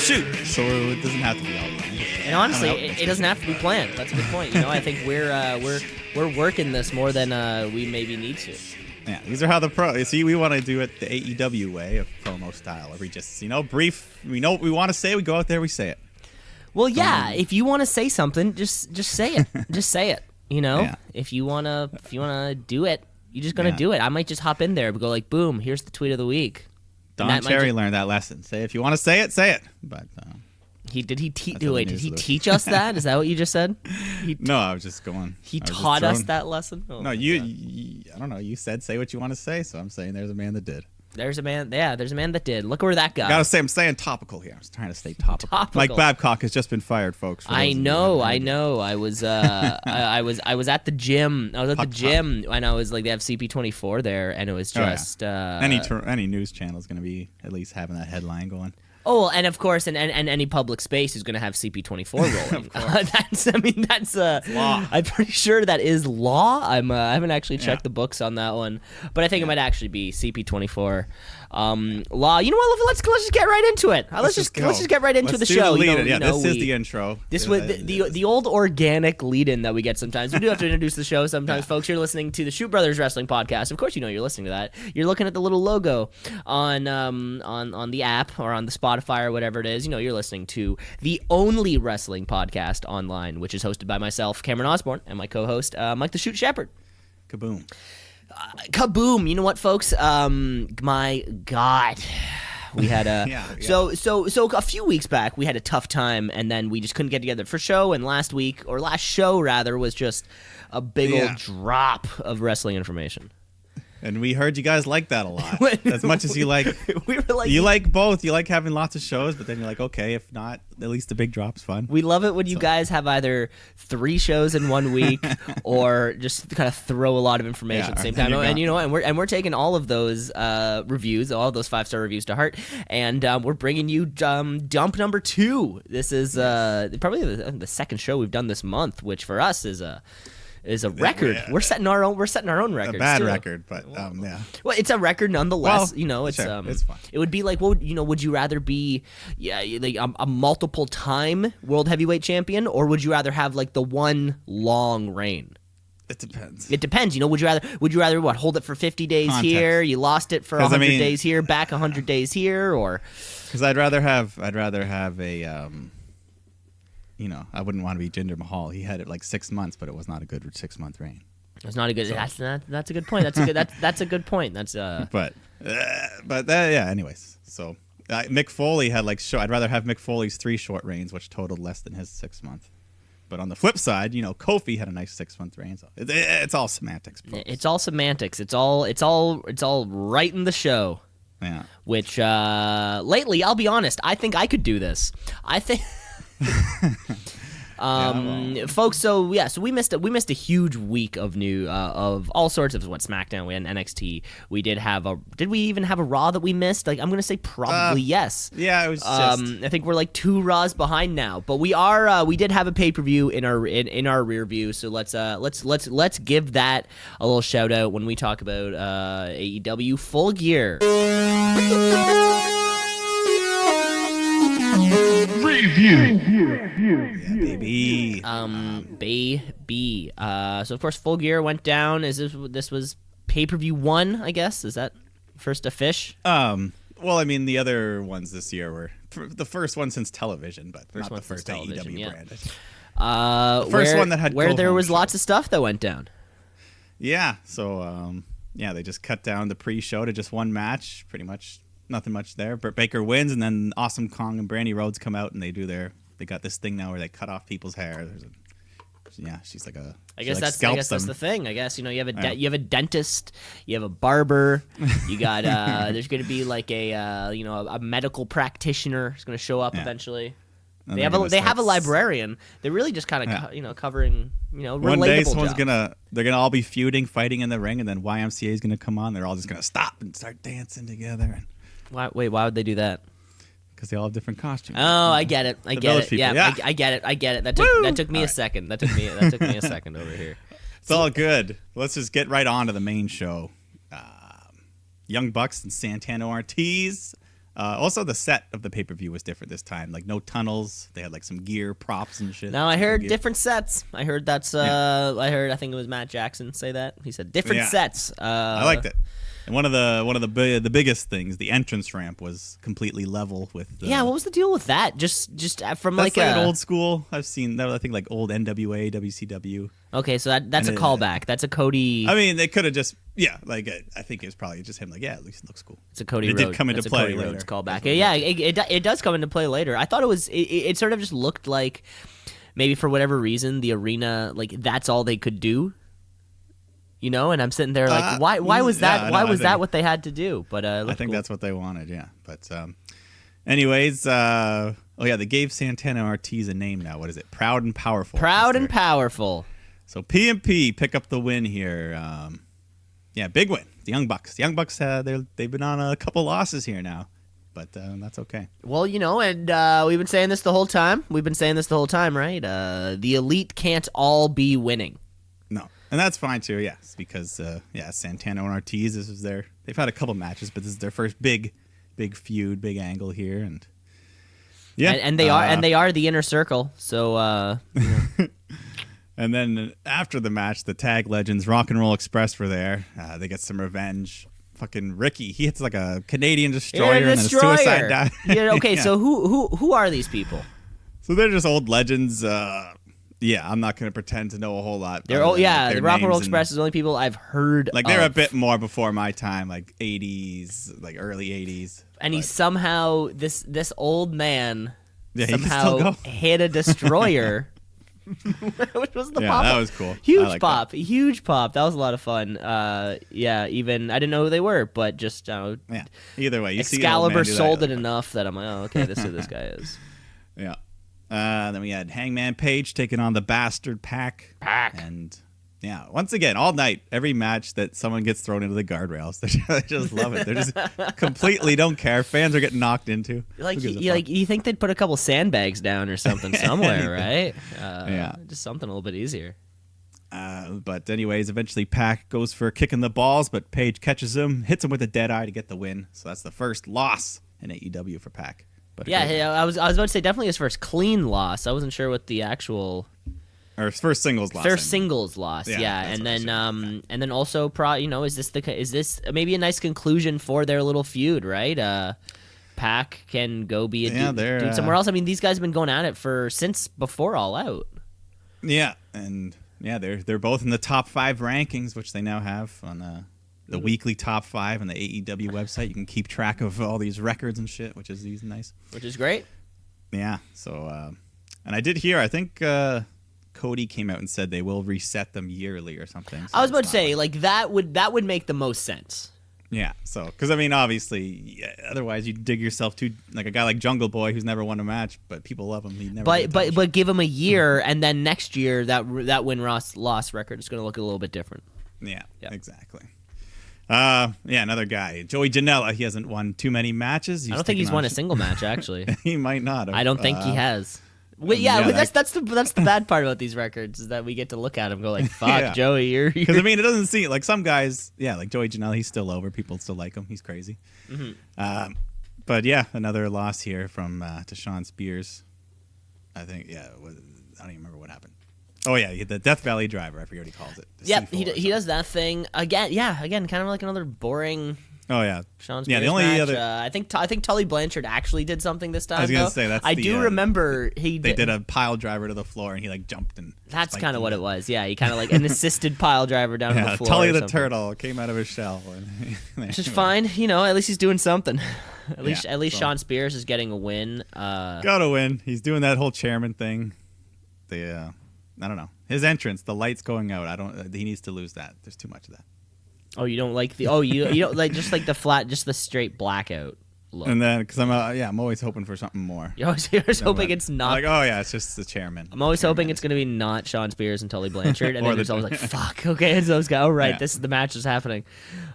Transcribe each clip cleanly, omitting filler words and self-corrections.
shoot. So it doesn't have to be all the And honestly, it doesn't have to be planned. That's a good point. I think we're working this more than we maybe need to. Yeah, these are how the pro. See, we want to do it the AEW way of promo style. Where we just, brief. We know what we want to say. We go out there, we say it. Well, yeah. If you want to say something, just say it. Just say it. Yeah. If you wanna do it, you're just gonna do it. I might just hop in there and go like, boom, here's the tweet of the week. Don Cherry learned that lesson. Say if you want to say it, say it. But did he teach us that? Is that what you just said? No, I was just going. He taught us that lesson. No, you. I don't know. You said say what you want to say, so I'm saying there's a man that did. There's a man. Yeah, there's a man that did. Look where that got. Gotta say, I'm staying topical here. I'm trying to stay topical. Mike Babcock has just been fired, folks. I know. I was I was at the gym. I was at the gym and I was like, they have CP24 there, and it was just any news channel is gonna be at least having that headline going. Oh, and of course, and any public space is going to have CP24 rolling. That's law. I'm pretty sure that is law. I haven't actually checked the books on that one, but I think it might actually be CP24 law. You know what? Let's just get right into it. Let's just get right into the show. This is the intro. This was the old organic lead-in that we get sometimes. We do have to introduce the show sometimes, folks. You're listening to the Shoot Brothers Wrestling Podcast. Of course, you're listening to that. You're looking at the little logo on the app or on the Spotify or whatever it is. You're listening to the only wrestling podcast online, which is hosted by myself, Cameron Osborne, and my co-host, Mike the Shoot Shepherd. Kaboom. Kaboom. You know what, folks? My God. We had so a few weeks back we had a tough time, and then we just couldn't get together for show, and last show rather was just a big old drop of wrestling information. And we heard you guys like that a lot. As much as you like, we were like, you like both. You like having lots of shows, but then you're like, okay, if not, at least the big drop's fun. We love it when you guys have either 3 shows in 1 week or just kind of throw a lot of information at the same time. And we're taking all of those reviews, all of those 5-star reviews to heart, and we're bringing you dump number 2. This is probably the second show we've done this month, which for us is a record. Yeah. We're setting our own records. A bad too. record, but yeah. Well, it's a record nonetheless. Well, it's it's fun. It would be like, would you rather be like a multiple time world heavyweight champion, or would you rather have like the one long reign? It depends. It depends. Would you rather what, hold it for 50 days Context. Here, you lost it for 100 days here, back 100 days here, or? Because I'd rather have a I wouldn't want to be Jinder Mahal. He had it like 6 months, but it was not a good 6-month reign. It's not a good. So. That's a good point. That's a good point. That's But yeah. Anyways, so Mick Foley had I'd rather have Mick Foley's 3 short reigns, which totaled less than his 6-month. But on the flip side, Kofi had a nice 6-month reign. So it's all semantics. Folks. It's all semantics. It's all right in the show. Yeah. Which lately, I'll be honest, I think I could do this. I think. Folks, so we missed a huge week of of all sorts of SmackDown. We had an NXT. Did we even have a Raw that we missed? Like, I'm gonna say probably yes. Yeah, it was I think we're like 2 Raws behind now, but we did have a pay-per-view in our rear view. So let's give that a little shout out when we talk about AEW Full Gear. Review. Yeah, baby. Baby. So of course, Full Gear went down. This was pay-per-view 1, I guess? Is that first a fish? Well, I mean, the other ones this year were the first one since television, but not the first AEW brand. The first one that had where there was lots of stuff that went down. Yeah. So they just cut down the pre-show to just one match, pretty much. Nothing much there. Britt Baker wins, and then Awesome Kong and Brandy Rhodes come out, and they got this thing now where they cut off people's hair. She's like a. I guess that's the thing. I guess you have a dentist, you have a barber, you got there's going to be like a medical practitioner who's going to show up eventually. And they have a librarian. They're really just kind of covering one day someone's they're gonna all be feuding, fighting in the ring, and then YMCA is gonna come on. They're all just gonna stop and start dancing together. Why would they do that? Because they all have different costumes. Oh, I get it. I get it. People. Yeah, I get it. That took me a second. That took me a second over here. It's all good. Let's just get right on to the main show. Young Bucks and Santana Ortiz Also, the set of the pay-per-view was different this time. Like, no tunnels. They had, like, some gear, props, and shit. Now, I heard different sets. I heard I think it was Matt Jackson say that. He said different sets. I liked it. And one of the biggest things, the entrance ramp was completely level with. What was the deal with that? Just from that's like an old school. I've seen that. I think like old NWA, WCW. Okay, so that's a callback. That's a Cody. I mean, they could have just like I think it was probably just him. Like, at least it looks cool. It's a Cody. It did come into play Cody later. Rhodes callback. Yeah, it does come into play later. I thought it was. It sort of just looked like maybe for whatever reason the arena, like, that's all they could do. You know, and I'm sitting there like, why was that? Why was that what they had to do? But I think that's what they wanted. Yeah, but anyways, they gave Santana and Ortiz a name now. What is it? Proud and Powerful. Proud and Powerful. So P&P pick up the win here. Big win. The Young Bucks. The Young Bucks, they've been on a couple losses here now, but that's okay. Well, and we've been saying this the whole time. Right? The Elite can't all be winning. No. And that's fine too, yes, because Santana and Ortiz, they've had a couple matches, but this is their first big feud, big angle here, and and they are the Inner Circle. So and then after the match, the tag legends Rock and Roll Express were there. They get some revenge. Fucking Ricky, he hits like a Canadian destroyer and then a suicide dive. Okay, so who are these people? So they're just old legends. I'm not going to pretend to know a whole lot. The Rock and Roll Express is the only people I've heard like, they're a bit more before my time, like 80s, like early 80s. And he somehow, this old man somehow hit a destroyer. Which was the pop. That was cool. Huge pop. That was a lot of fun. Even I didn't know who they were, but just either way, Excalibur sold it enough that I'm like, oh, okay, this is who this guy is. Yeah. Then we had Hangman Page taking on the Bastard Pack. And once again, all night, every match that someone gets thrown into the guardrails, they just love it. They just completely don't care. Fans are getting knocked into. You think they'd put a couple sandbags down or something somewhere, right? Just something a little bit easier. But anyways, eventually Pac goes for kicking the balls, but Page catches him, hits him with a dead eye to get the win. So that's the first loss in AEW for Pac. But I was about to say definitely his first clean loss. I wasn't sure what the actual his first singles loss. Singles loss, and then also is this maybe a nice conclusion for their little feud, right? Pac can go be a dude somewhere else. I mean, these guys have been going at it since before All Out. Yeah, and they're both in the top 5 rankings, which they now have on the weekly top 5 on the AEW website. You can keep track of all these records and shit, which is nice. Which is great. Yeah. So, and I did hear, I think Cody came out and said they will reset them yearly or something. So I was about to say, like, that would make the most sense. Yeah. So, because I mean, obviously, otherwise you dig yourself too, like a guy like Jungle Boy who's never won a match, but people love him. He never. But give him a year, and then next year that win-loss record is going to look a little bit different. Yeah. Exactly. Another guy, Joey Janela. He hasn't won too many matches. I don't think he's won a single match, actually. He might not have. I don't think he has. That's the bad part about these records is that we get to look at him and go like, fuck, Joey, you're... Because, I mean, it doesn't seem... Like, some guys, like Joey Janela, he's still over. People still like him. He's crazy. Mm-hmm. But, another loss here from to Sean Spears. I think, I don't even remember what happened. Oh, yeah, the Death Valley Driver. I forget what he calls it. Yep, he does that thing. Again, kind of like another boring... Oh, yeah. Sean Spears the only match. other... I think Tully Blanchard actually did something this time, I was going to say, that's I do remember he did... They did a pile driver to the floor, and he, jumped and... That's kind of what it was. Yeah, he kind of, an assisted pile driver down to the floor. Tully the Turtle came out of his shell. Which is fine. At least he's doing something. At least Sean Spears is getting a win. Gotta win. He's doing that whole chairman thing. I don't know. His entrance, the lights going out. He needs to lose that. There's too much of that. Oh, you don't like you don't like just like the flat, just the straight blackout look. And then because I'm always hoping for something more. You're always hoping it's not. I'm like, it's just the chairman. I'm always hoping it's gonna be not Sean Spears and Tully Blanchard, and then there's always like, fuck, okay, it's those guys. Oh right, this is the match is happening.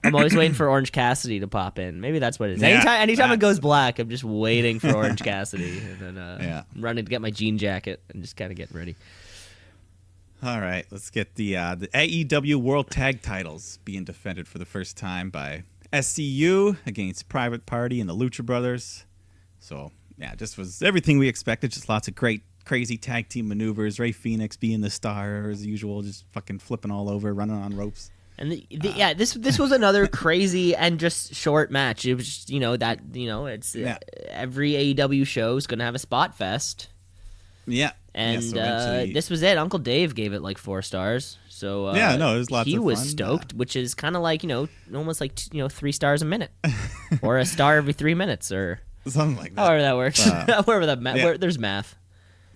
I'm always waiting for Orange Cassidy to pop in. Maybe that's what it is. Anytime it goes black, I'm just waiting for Orange Cassidy, and then I'm running to get my jean jacket and just kind of getting ready. All right, let's get the AEW World Tag Titles being defended for the first time by SCU against Private Party and the Lucha Brothers. So, yeah, just was everything we expected. Just lots of great, crazy tag team maneuvers. Ray Phoenix being the star as usual, just fucking flipping all over, running on ropes. And this was another crazy and just short match. It was just, it's every AEW show is going to have a spot fest. Yeah. And this was it. Uncle Dave gave it like 4 stars. So it was lots of fun. He was stoked, which is kind of like, almost like 3 stars a minute or a star every 3 minutes or something like that. However that works. Where there's math.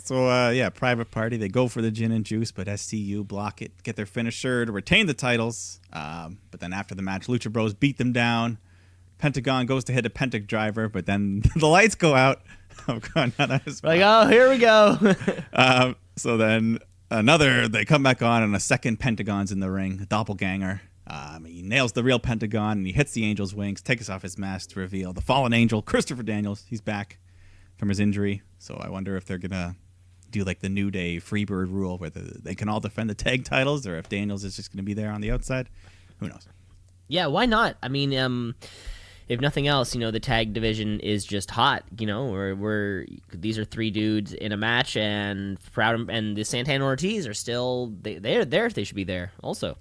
So, Private Party, they go for the gin and juice, but SCU block it, get their finisher to retain the titles. But then after the match, Lucha Bros beat them down. Pentagon goes to hit a Pentagon driver, but then the lights go out. Oh, God, not out of spot. Like, oh, here we go. So then they come back on, and a second Pentagon's in the ring, a doppelganger. He nails the real Pentagon, and he hits the Angel's wings, takes off his mask to reveal the fallen angel, Christopher Daniels. He's back from his injury. So I wonder if they're going to do like the New Day Freebird rule where they can all defend the tag titles, or if Daniels is just going to be there on the outside. Who knows? Yeah, why not? I mean, if nothing else, the tag division is just hot. These are 3 dudes in a match, and the Santana Ortiz are still they're there. They should be there also.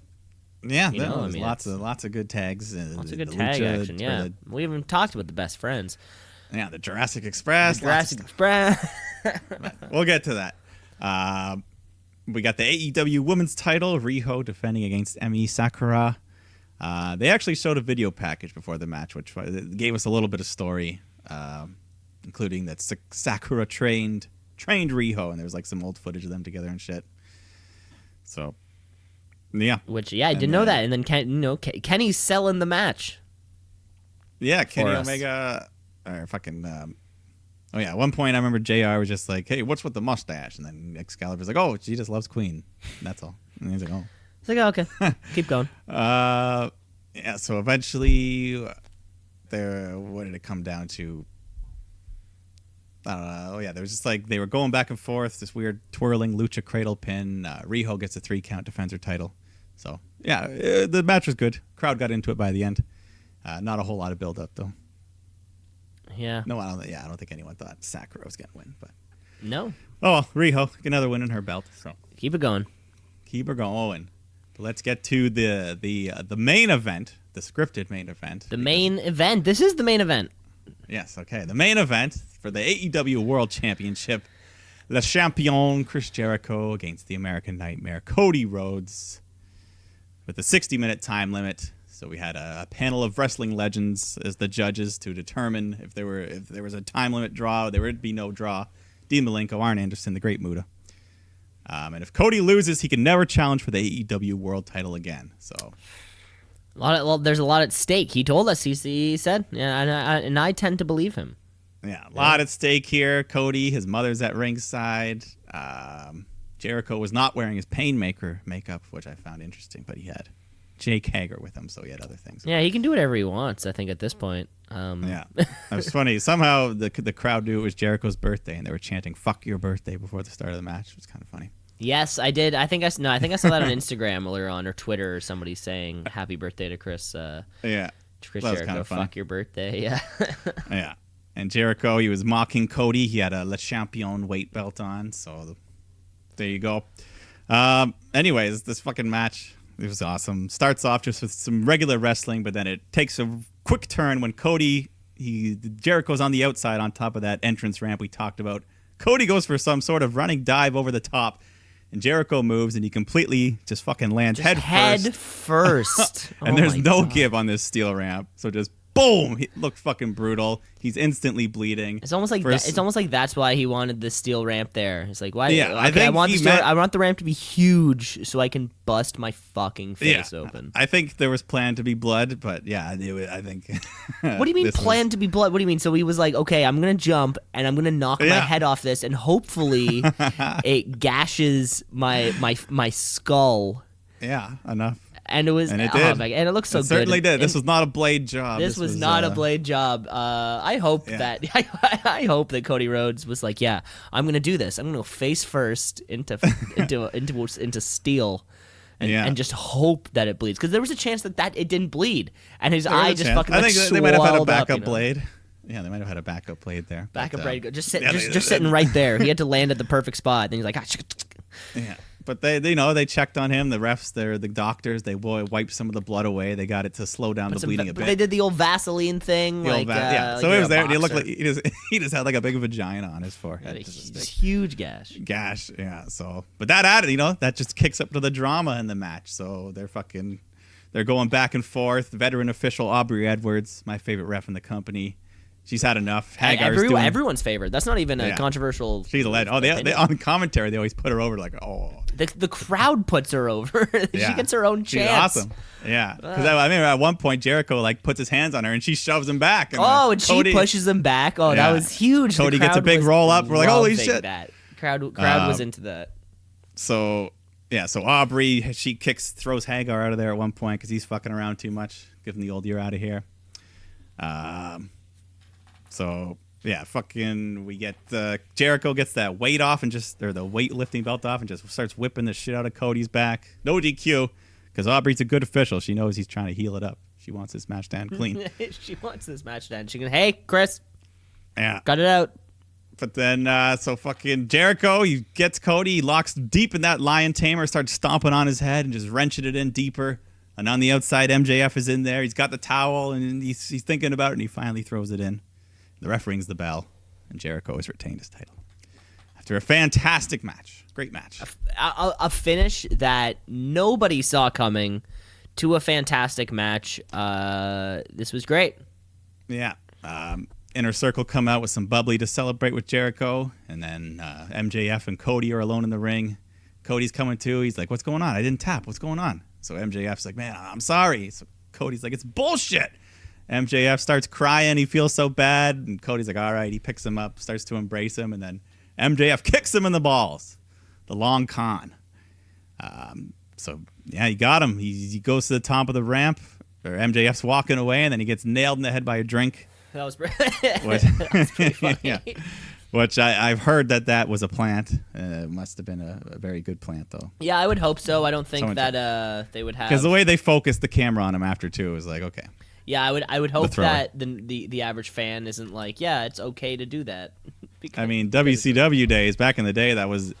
Yeah, there's lots of good tags. Lots of good tag action. Yeah, we haven't talked about the best friends. Yeah, the Jurassic Express. We'll get to that. We got the AEW Women's title, Riho defending against Emi Sakura. They actually showed a video package before the match, which gave us a little bit of story, including that Sakura trained Riho, and there was like some old footage of them together and shit. So, yeah. Which, I didn't know that. And then Kenny's selling the match. Yeah, Kenny Omega. Or fucking. At one point I remember JR was just like, "Hey, what's with the mustache?" And then Excalibur's like, "Oh, she just loves Queen. That's all." And he's like, "Oh." It's like, oh, okay, keep going. So eventually, what did it come down to? I don't know. Oh, yeah, there was just like they were going back and forth, this weird twirling lucha cradle pin. Riho gets a 3-count, defends her title. So, the match was good. Crowd got into it by the end. Not a whole lot of build-up, though. Yeah. No, I don't think anyone thought Sakura was going to win. But no. Oh, well, Riho, another win in her belt. So keep it going. Keep her going. But let's get to the main event, the scripted main event. The main event. This is the main event. Yes, okay. The main event for the AEW World Championship. Le Champion Chris Jericho against the American Nightmare Cody Rhodes with a 60-minute time limit. So we had a panel of wrestling legends as the judges to determine if there was a time limit draw, there would be no draw. Dean Malenko, Arn Anderson, the Great Muta. And if Cody loses, he can never challenge for the AEW World Title again. So, there's a lot at stake. He told us. He said, and I tend to believe him. Yeah, a lot at stake here. Cody, his mother's at ringside. Jericho was not wearing his Painmaker makeup, which I found interesting, but he had Jake Hager with him, so he had other things. Yeah, he can do whatever he wants, I think, at this point. Yeah. It was funny. Somehow the crowd knew it was Jericho's birthday, and they were chanting, "Fuck your birthday," before the start of the match. It was kind of funny. Yes, I did. I think I saw that on Instagram earlier on, or Twitter, or somebody saying happy birthday to Chris. Yeah. Chris Jericho, kind of fuck your birthday. Yeah. Yeah. And Jericho, he was mocking Cody. He had a Le Champion weight belt on, so there you go. Anyways, this fucking match, it was awesome. Starts off just with some regular wrestling, but then it takes a quick turn when Jericho's on the outside on top of that entrance ramp we talked about. Cody goes for some sort of running dive over the top, and Jericho moves, and he completely just fucking lands head first. And there's no give on this steel ramp, so just boom! He looked fucking brutal. He's instantly bleeding. It's almost like it's almost like that's why he wanted the steel ramp there. It's like, why? Yeah, I want the ramp to be huge so I can bust my fucking face open. I think there was planned to be blood, but yeah, I think. What do you mean planned to be blood? What do you mean? So he was like, okay, I'm gonna jump and I'm gonna knock my head off this, and hopefully it gashes my skull. Yeah, enough. And it was, and it did, and it looks so good. It certainly did. And this was not a blade job. This was not a blade job. I hope that I hope that Cody Rhodes was like, yeah, I'm gonna do this. I'm gonna go face first into steel, and just hope that it bleeds, because there was a chance that it didn't bleed, and his eye just fucking. I think they might have had a backup up, blade. Yeah, they might have had a backup blade there. Backup blade, just sitting right there. He had to land at the perfect spot. Then he's like, yeah. But they checked on him. The refs, the doctors, they wiped some of the blood away. They got it to slow down the bleeding a bit. They did the old Vaseline thing, yeah. So like it was there. And he looked like he just had like a big vagina on his forehead. Huge gash. Yeah. So, but that added, that just kicks up to the drama in the match. So they're going back and forth. Veteran official Aubrey Edwards, my favorite ref in the company. She's had enough. Everyone's favorite. That's not even a controversial. She's a legend. Oh, they on commentary they always put her over like, oh. The crowd puts her over. She gets her own chance. She's awesome. Yeah, because I remember at one point Jericho like puts his hands on her and she shoves him back. And she pushes him back. Oh, that was huge. Cody gets a big roll up. We're like, holy shit! That crowd was into that. So Aubrey, she throws Hagar out of there at one point because he's fucking around too much. Give him the old "you're out of here." So yeah, we get Jericho gets that weight off and the weightlifting belt off and just starts whipping the shit out of Cody's back. No DQ, because Aubrey's a good official. She knows he's trying to heal it up. She wants this match to end clean. She wants this match to end. She can, hey, Chris. Yeah. Cut it out. But then, so fucking Jericho, he gets Cody, he locks deep in that lion tamer, starts stomping on his head and just wrenching it in deeper. And on the outside, MJF is in there. He's got the towel and he's thinking about it, and he finally throws it in. The ref rings the bell, and Jericho has retained his title after a fantastic match. Great match. A finish that nobody saw coming to a fantastic match. This was great. Yeah. Inner Circle come out with some bubbly to celebrate with Jericho, and then MJF and Cody are alone in the ring. Cody's coming too. He's like, what's going on? I didn't tap. What's going on? So MJF's like, man, I'm sorry. So Cody's like, it's bullshit. MJF starts crying. He feels so bad. And Cody's like, all right. He picks him up, starts to embrace him. And then MJF kicks him in the balls. The long con. So, yeah, he got him. He goes to the top of the ramp. Or MJF's walking away. And then he gets nailed in the head by a drink. That was pretty funny. Yeah. Which I've heard that was a plant. It must have been a very good plant, though. Yeah, I would hope so. I don't think that they would have. Because the way they focused the camera on him after, too, was like, okay. Yeah, I would hope that the average fan isn't like, yeah, it's okay to do that. I mean, WCW days, back in the day, that was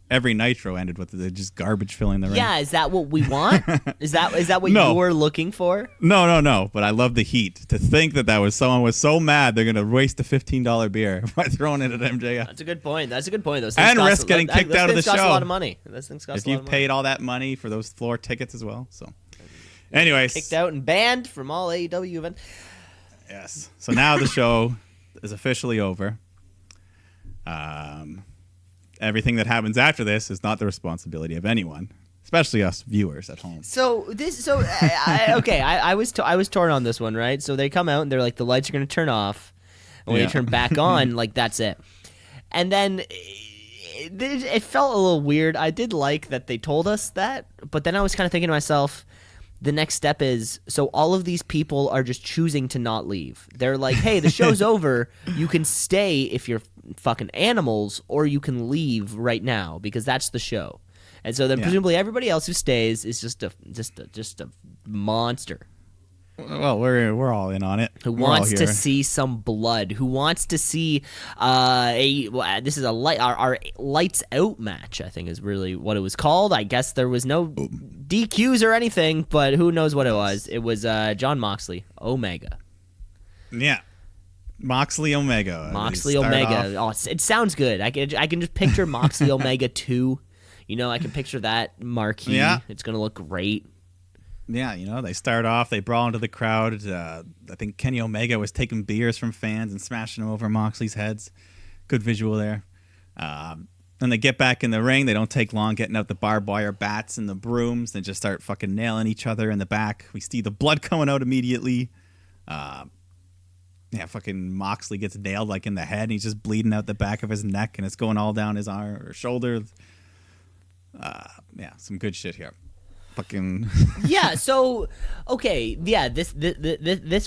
every Nitro ended with just garbage filling the ring. Yeah, is that what we want? Is that what you're looking for? No. But I love the heat. To think that was someone was so mad they're going to waste a $15 beer by throwing it at MJF. That's a good point. Those things and risk getting kicked out of the show. Those things cost a lot of money. Those things cost a lot of money. If you paid all that money for those floor tickets as well, so... Anyways, kicked out and banned from all AEW events. Yes. So now the show is officially over. Everything that happens after this is not the responsibility of anyone, especially us viewers at home. I was torn on this one, right? So they come out and they're like, the lights are going to turn off, and when they turn back on, like that's it. And then it felt a little weird. I did like that they told us that, but then I was kind of thinking to myself, the next step is, so all of these people are just choosing to not leave. They're like, hey, the show's over. You can stay if you're fucking animals, or you can leave right now because that's the show. And so then presumably everybody else who stays is just a monster. Well, we're all in on it. Who wants to see some blood? Who wants to see this is our lights out match, I think is really what it was called. I guess there was no DQs or anything, but who knows what it was. It was John Moxley, Omega. Yeah. Moxley Omega. Moxley Omega. Oh, it sounds good. I can just picture Moxley Omega 2. I can picture that marquee. Yeah. It's going to look great. Yeah, they start off, they brawl into the crowd. I think Kenny Omega was taking beers from fans and smashing them over Moxley's heads. Good visual there. Then they get back in the ring. They don't take long getting out the barbed wire bats and the brooms. They just start fucking nailing each other in the back. We see the blood coming out immediately. Fucking Moxley gets nailed like in the head, and he's just bleeding out the back of his neck, and it's going all down his arm or shoulder. Some good shit here. Fucking yeah. So okay, yeah. This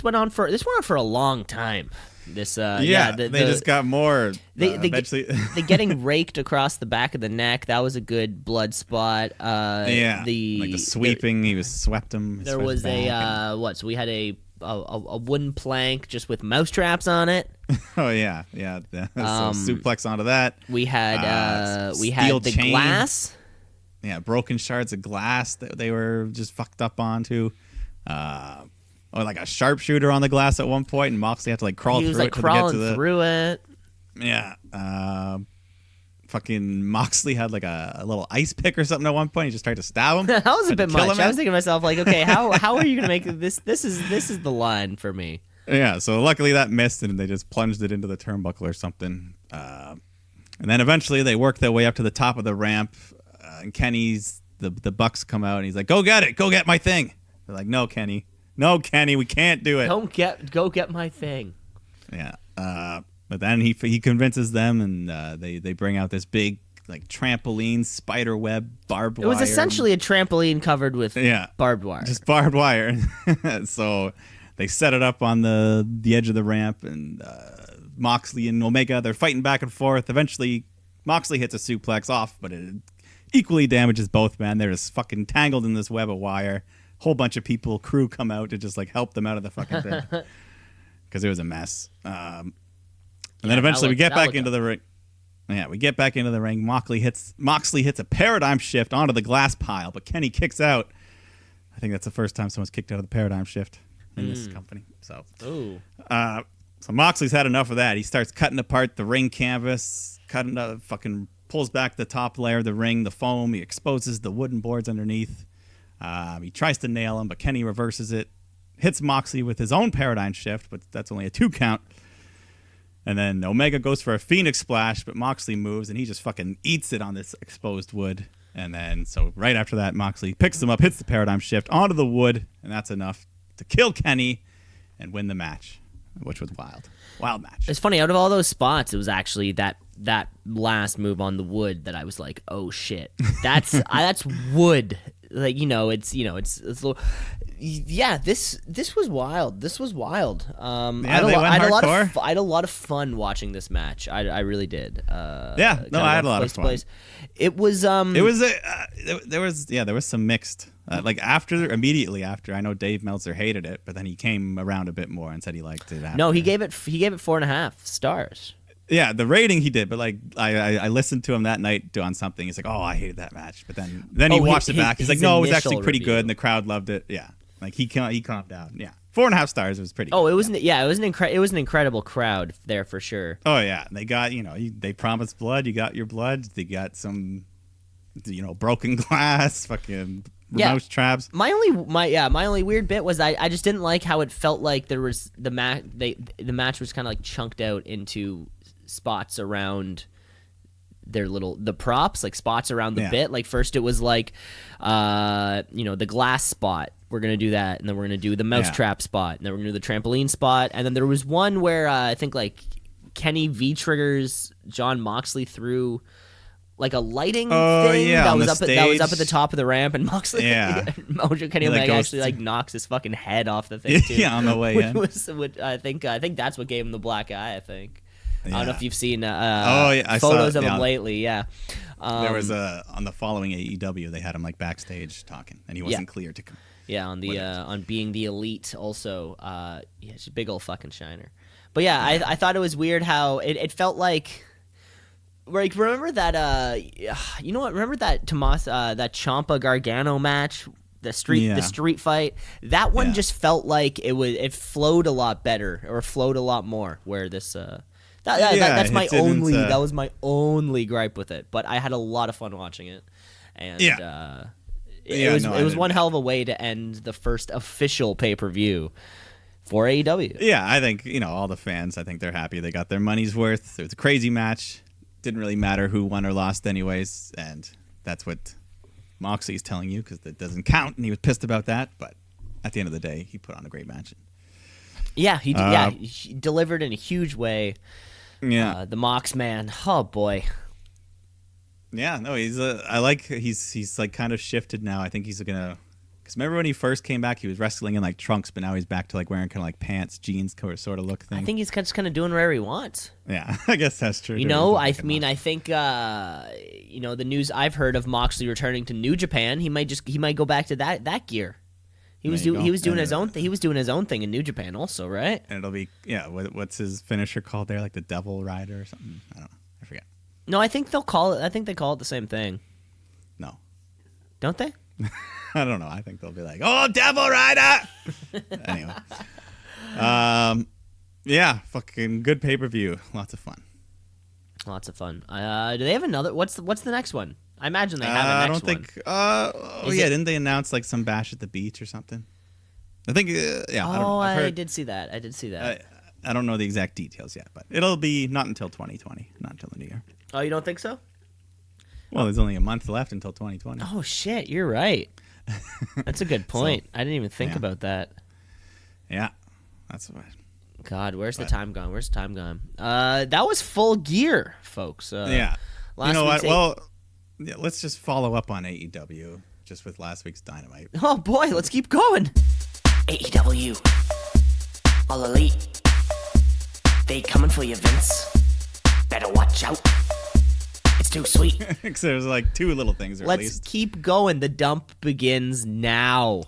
went on for a long time. They just got more. Eventually, they getting raked across the back of the neck. That was a good blood spot. The sweeping. He was swept him. There was So we had a wooden plank just with mouse traps on it. Oh yeah. So suplex onto that. We had the chain. Glass. Yeah, broken shards of glass that they were just fucked up onto. Or like a sharpshooter on the glass at one point, and Moxley had to crawl through it to get to the. Through it. Yeah. Fucking Moxley had a little ice pick or something at one point. He just tried to stab him. That was a bit much. I was thinking to myself, okay, how are you gonna make this? This is the line for me. Yeah. So luckily that missed, and they just plunged it into the turnbuckle or something. And then eventually they work their way up to the top of the ramp, and Kenny's the Bucks come out, and he's like, "Go get it, go get my thing." They're like, "No, Kenny, we can't do it. Go get my thing." Yeah. But then he convinces them, and they bring out this big trampoline, spider web, barbed wire. It was essentially a trampoline covered with barbed wire. Just barbed wire. So they set it up on the edge of the ramp, and Moxley and Omega, they're fighting back and forth. Eventually, Moxley hits a suplex off, but it equally damages both men. They're just fucking tangled in this web of wire. Whole bunch of crew come out to just help them out of the fucking thing because it was a mess. And then eventually we get back into the ring. Yeah, we get back into the ring. Moxley hits a paradigm shift onto the glass pile, but Kenny kicks out. I think that's the first time someone's kicked out of the paradigm shift in this company. So, so Moxley's had enough of that. He starts cutting apart the ring canvas, pulls back the top layer of the ring, the foam. He exposes the wooden boards underneath. He tries to nail him, but Kenny reverses it, hits Moxley with his own paradigm shift, but that's only a 2 count. And then Omega goes for a Phoenix splash, but Moxley moves, and he just fucking eats it on this exposed wood. And then, so right after that, Moxley picks him up, hits the paradigm shift onto the wood, and that's enough to kill Kenny and win the match, which was wild. Wild match. It's funny, out of all those spots, it was actually that last move on the wood that I was like, oh shit, that's wood. It's a little. Yeah, this was wild. This was wild. I had a lot of fun watching this match. I really did. I had a lot of fun. It was there was some mixed immediately after. I know Dave Meltzer hated it, but then he came around a bit more and said he liked it. No, he gave it 4.5 stars. Yeah, the rating he did, but I listened to him that night on something. He's like, "Oh, I hated that match," but then he watched it back. He's like, "No, it was actually pretty good, and the crowd loved it." Yeah, he calmed down. Yeah, 4.5 stars was pretty. Oh, good. It was it was an incredible crowd there for sure. Oh yeah, they got they promised blood. You got your blood. They got some broken glass, fucking mouse traps. My only weird bit was I just didn't like how it felt like there was the match was kind of chunked out into spots around the props, spots around the bit. First it was the glass spot, we're gonna do that, and then we're gonna do the mouse trap spot, and then we're gonna do the trampoline spot, and then there was one where I think Kenny V-triggers John Moxley through a lighting thing that was up at the top of the ramp, and Moxley Mojo Kenny Omega actually knocks his fucking head off the thing too. On the way in. I think that's what gave him the black eye, I think. I don't know if you've seen I photos saw, of him lately. Yeah, there was on the following AEW, they had him backstage talking, and he wasn't clear to come. Yeah, on the on being the elite also. He's a big old fucking shiner. But I thought it was weird how it felt like. Remember that? Remember that that Ciampa Gargano match, the street fight. That one just felt like it flowed a lot better, or flowed a lot more. Where this that was my only gripe with it. But I had a lot of fun watching it, and it was one hell of a way to end the first official pay-per-view for AEW. Yeah, I think all the fans. I think they're happy. They got their money's worth. It was a crazy match. Didn't really matter who won or lost anyways, and that's what Moxley's telling you, because that doesn't count, and he was pissed about that, but at the end of the day, he put on a great match. Yeah, he delivered in a huge way. Yeah. The Mox man, oh boy. Yeah, no, he's kind of shifted now. I think he's gonna Because remember when he first came back, he was wrestling in like trunks, but now he's back to like wearing kind of like pants, jeans sort of look thing. I think he's just kind of doing whatever he wants. Yeah, I guess that's true. You know, I think you know, the news I've heard of Moxley returning to New Japan, he might go back to that gear. He was doing his own thing in New Japan also, right? And it'll be what's his finisher called there, like the Devil Rider or something? I don't know. I forget. No, I think they call it the same thing. No. Don't they? I don't know. I think they'll be like, "Oh, Devil Rider." Anyway. Yeah, fucking good pay-per-view. Lots of fun. Lots of fun. Do they have another? What's the next one? I imagine they have a next one. I don't think. Didn't they announce like some bash at the beach or something? I think. Yeah. I did see that. I don't know the exact details yet, but it'll be not until 2020, not until the new year. Oh, you don't think so? Well, there's only a month left until 2020. Oh shit, you're right. That's a good point. I didn't even think about that. Yeah, that's what. God, where's the time gone? That was Full Gear, folks. Yeah. You know what? Well, let's just follow up on AEW just with last week's Dynamite. Oh boy, let's keep going. AEW, All Elite, they coming for you, Vince. Better watch out. It's too sweet. There's like two little things. Let's keep going. The dump begins now.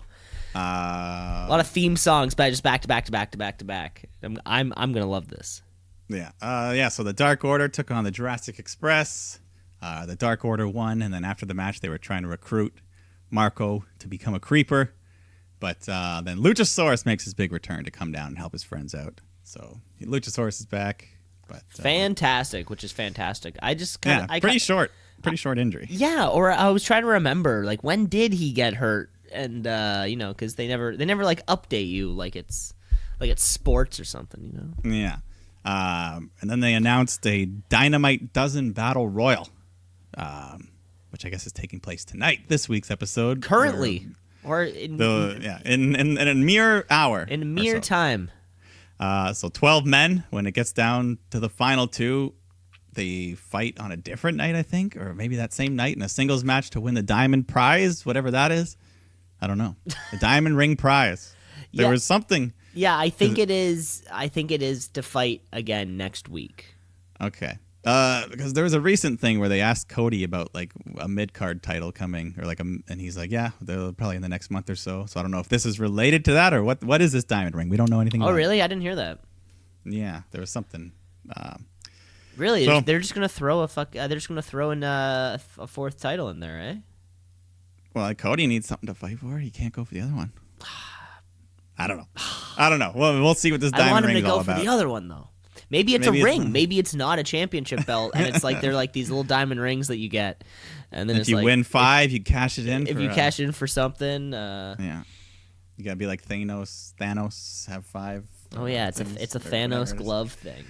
A lot of theme songs, but just back to back. I'm gonna love this. Yeah. So the Dark Order took on the Jurassic Express. The Dark Order won, and then after the match, they were trying to recruit Marco to become a creeper. But then Luchasaurus makes his big return to come down and help his friends out. So Luchasaurus is back. But fantastic, which is fantastic. I just pretty short injury. Yeah, or I was trying to remember, like, when did he get hurt? And you know, because they never like update you like it's sports or something, you know. Yeah. And then they announced a Dynamite Dozen Battle Royal, which I guess is taking place tonight. This week's episode, currently, in a mere hour, in a mere time. So 12 men. When it gets down to the final two, they fight on a different night, I think, or maybe that same night in a singles match to win the Diamond Prize, whatever that is. I don't know. The Diamond Ring Prize. There was something. Yeah, I think it is. I think it is to fight again next week. Okay. Because there was a recent thing where they asked Cody about like a mid-card title coming, or and he's like, "Yeah, they're probably in the next month or so." So I don't know if this is related to that or what. What is this Diamond Ring? We don't know anything. Oh, really? I didn't hear that. Yeah, there was something. Really? So, they're just gonna throw they're just gonna throw in a fourth title in there, eh? Well, like Cody needs something to fight for. He can't go for the other one. I don't know. Well, we'll see what this Diamond Ring is all about. I want him to go for the other one though. Maybe it's a ring. Maybe it's not a championship belt, and it's like they're like these little diamond rings that you get, and then if you win 5, you cash it in. If you cash it in for something, yeah, you gotta be like Thanos, have 5. Oh yeah, it's a Thanos glove thing.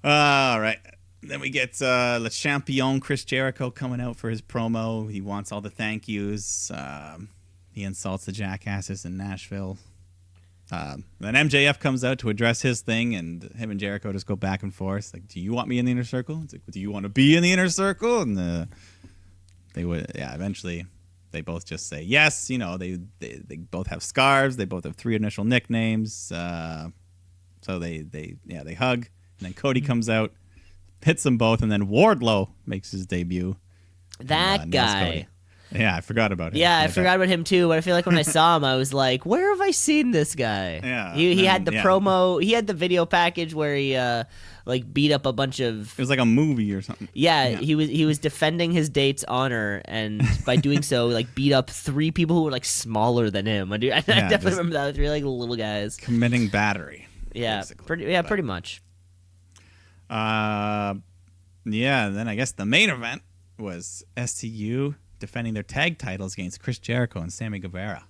All right, then we get Le Champion Chris Jericho coming out for his promo. He wants all the thank yous. He insults the jackasses in Nashville. Then MJF comes out to address his thing, and him and Jericho just go back and forth. Like, do you want me in the inner circle? It's like, do you want to be in the inner circle? And eventually they both just say yes. You know, they both have scarves. They both have 3 initial nicknames. So they hug. And then Cody comes out, hits them both, and then Wardlow makes his debut. That guy. Yeah, I forgot about him. Yeah, I forgot about him too. But I feel like when I saw him, I was like, "Where have I seen this guy?" Yeah, he had the promo. He had the video package where he like beat up a bunch of. It was like a movie or something. Yeah, he was defending his date's honor, and by doing so, like beat up 3 people who were like smaller than him. I definitely remember that. 3 like little guys committing battery. Yeah, pretty much. And then I guess the main event was SCU defending their tag titles against Chris Jericho and Sammy Guevara,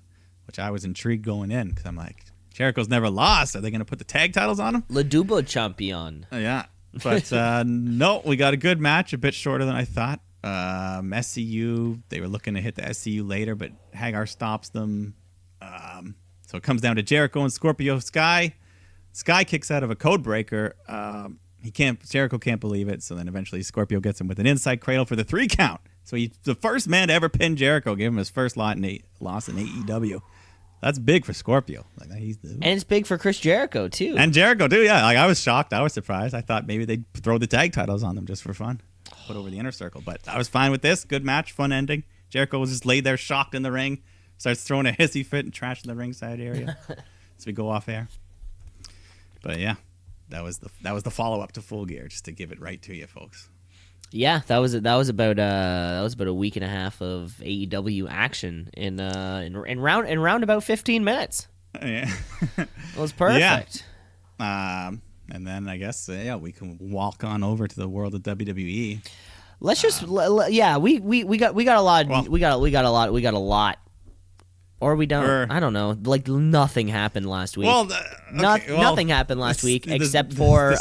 which I was intrigued going in because I'm like, Jericho's never lost. Are they going to put the tag titles on him? Le Double Champion. Yeah. But no, we got a good match, a bit shorter than I thought. SCU, they were looking to hit the SCU later, but Hagar stops them. So it comes down to Jericho and Scorpio Sky. Sky kicks out of a code breaker. Jericho can't believe it. So then eventually Scorpio gets him with an inside cradle for the 3 count. So he's the first man to ever pin Jericho, gave him his first loss in AEW. That's big for Scorpio. And it's big for Chris Jericho, too. And Jericho, too, yeah. I was shocked. I was surprised. I thought maybe they'd throw the tag titles on them just for fun. Put over the Inner Circle. But I was fine with this. Good match, fun ending. Jericho was just laid there shocked in the ring. Starts throwing a hissy fit and trashing the ringside area as we go off air. But yeah, that was the follow up to Full Gear, just to give it right to you folks. Yeah, that was about a week and a half of AEW action in round about 15 minutes. Yeah, it was perfect. Yeah. And then I guess we can walk on over to the world of WWE. Let's just we got a lot. Well, we got a lot. Or we don't. I don't know. Like nothing happened last week. Well, nothing happened last week except for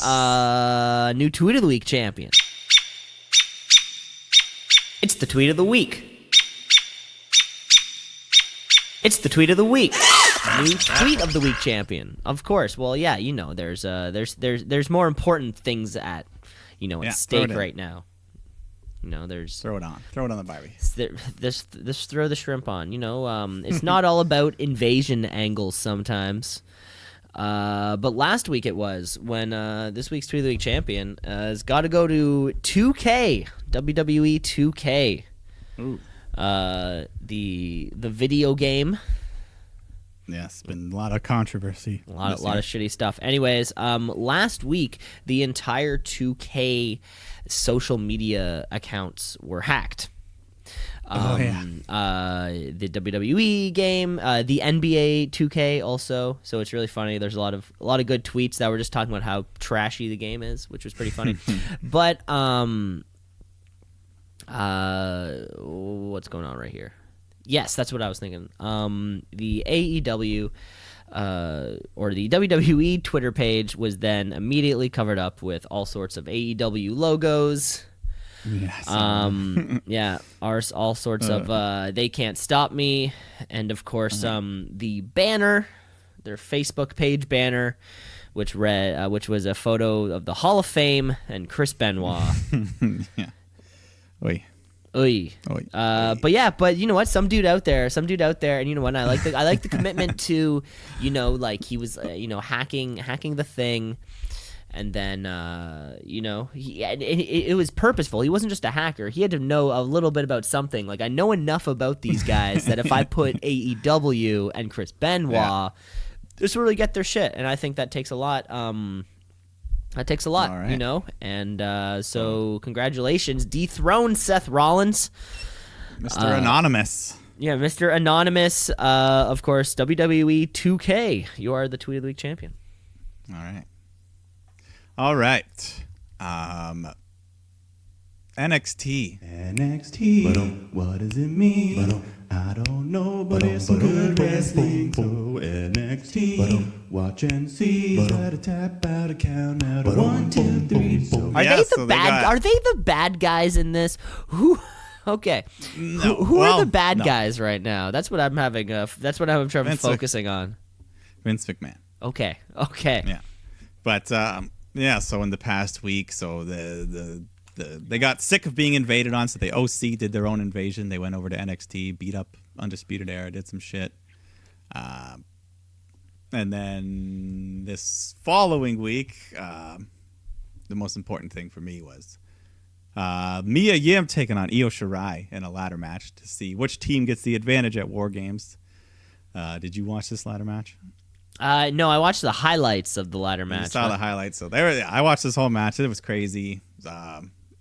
new tweet of the week champion. It's the tweet of the week. It's the tweet of the week. New tweet of the week champion. Of course. Well, yeah. There's more important things at stake right now. There's throw it on the Barbie. Just throw the shrimp on. It's not all about invasion angles sometimes. But last week it was when this week's Tweet of the Week champion has got to go to 2K, WWE 2K. Ooh. The video game. Yeah, it's been a lot of controversy. A lot of shitty stuff. Anyways, last week the entire 2K social media accounts were hacked. The WWE game, the NBA 2K also. So it's really funny. There's a lot of good tweets that were just talking about how trashy the game is, which was pretty funny. But what's going on right here? Yes, that's what I was thinking. The AEW or the WWE Twitter page was then immediately covered up with all sorts of AEW logos. Yes. All sorts of "They Can't Stop Me," and of course, the banner, their Facebook page banner, which was a photo of the Hall of Fame and Chris Benoit. Yeah. Oy. But you know what? Some dude out there, and you know what? I like the commitment to, like he was, hacking the thing, and then, it was purposeful. He wasn't just a hacker. He had to know a little bit about something. Like I know enough about these guys that if I put AEW and Chris Benoit, this will really get their shit, and I think that takes a lot. That takes a lot, right. And so congratulations. Dethrone Seth Rollins. Mr. Anonymous. Yeah, Mr. Anonymous. Of course, WWE 2K. You are the Tweet of the Week champion. All right. NXT. What does it mean? I don't know, but it's good wrestling. So NXT. Watch and see. Gotta tap out a count out of 1, 2, 3. Are they the bad guys in this? Who? Okay. No. Who are the bad guys right now? That's what I'm having. That's what I'm focusing on. Vince McMahon. Okay. Yeah, but So in the past week, so they got sick of being invaded on, so the OC did their own invasion. They went over to NXT, beat up Undisputed Era, did some shit. And then this following week, the most important thing for me was Mia Yim taking on Io Shirai in a ladder match to see which team gets the advantage at War Games. Did you watch this ladder match? No, I watched the highlights of the ladder match. I saw the highlights. So I watched this whole match. It was crazy.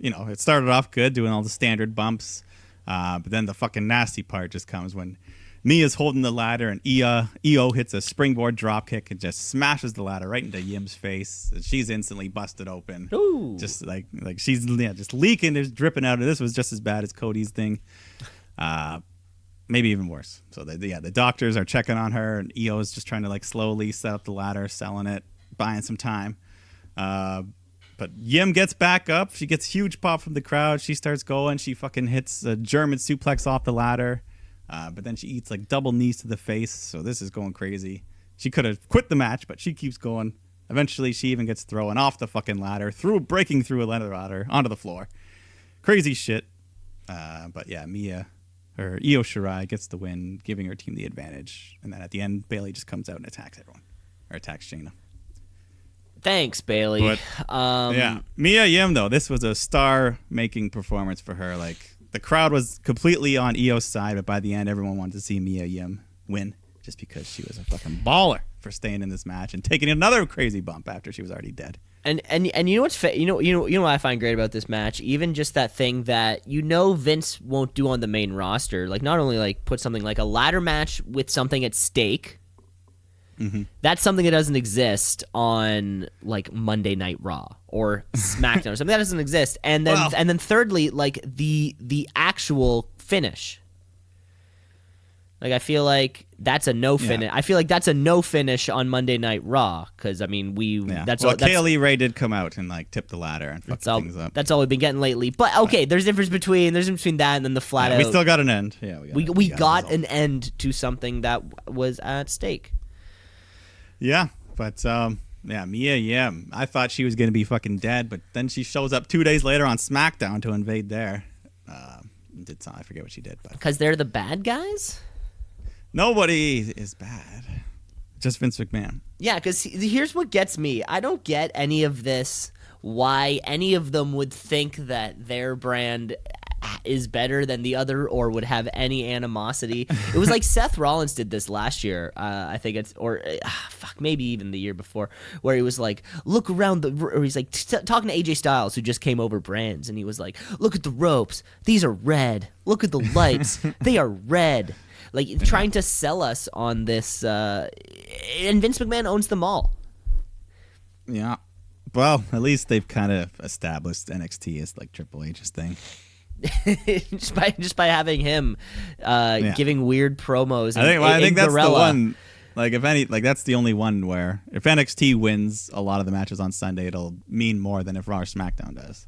It started off good, doing all the standard bumps. But then the fucking nasty part just comes when Mia's holding the ladder and Io hits a springboard dropkick and just smashes the ladder right into Yim's face. And she's instantly busted open. Ooh. Just like she's just leaking, there's dripping out. This was just as bad as Cody's thing. Maybe even worse. So the doctors are checking on her, and Io is just trying to slowly set up the ladder, selling it, buying some time. But Yim gets back up. She gets huge pop from the crowd. She starts going. She fucking hits a German suplex off the ladder. But then she eats double knees to the face. So this is going crazy. She could have quit the match, but she keeps going. Eventually, she even gets thrown off the fucking ladder, breaking through a ladder onto the floor. Crazy shit. But yeah, Io Shirai gets the win, giving her team the advantage. And then at the end, Bayley just comes out and attacks everyone, or attacks Shayna. Thanks, Bayley. But, yeah, Mia Yim though, this was a star-making performance for her. Like the crowd was completely on Io's side, but by the end, everyone wanted to see Mia Yim win, just because she was a fucking baller for staying in this match and taking another crazy bump after she was already dead. And you know what's you know what I find great about this match? Even just that thing that Vince won't do on the main roster, like not only like put something like a ladder match with something at stake. Mm-hmm. That's something that doesn't exist on like Monday Night Raw or SmackDown or something that doesn't exist. And then thirdly, like the actual finish. Like I feel like that's a no finish. Yeah. I feel like that's a no finish on Monday Night Raw because I mean Kaylee Ray did come out and like tip the ladder and fuck things up. That's all we've been getting lately. But okay, there's a difference between that and then the flat out. We still got an end. Yeah, we got an end to something that was at stake. Yeah, but Mia Yim. I thought she was gonna be fucking dead, but then she shows up 2 days later on SmackDown to invade there. I forget what she did, but because they're the bad guys. Nobody is bad. Just Vince McMahon. Yeah, because here's what gets me. I don't get any of this, why any of them would think that their brand is better than the other or would have any animosity. It was like Seth Rollins did this last year. I think maybe even the year before, where he was like, look around or he's like talking to AJ Styles, who just came over brands, and he was like, look at the ropes. These are red. Look at the lights. They are red. Like trying to sell us on this, and Vince McMahon owns them all. Yeah, well, at least they've kind of established NXT as like Triple H's thing, just by having him giving weird promos. I think that's the one. Like if any, like that's the only one where if NXT wins a lot of the matches on Sunday, it'll mean more than if Raw or SmackDown does,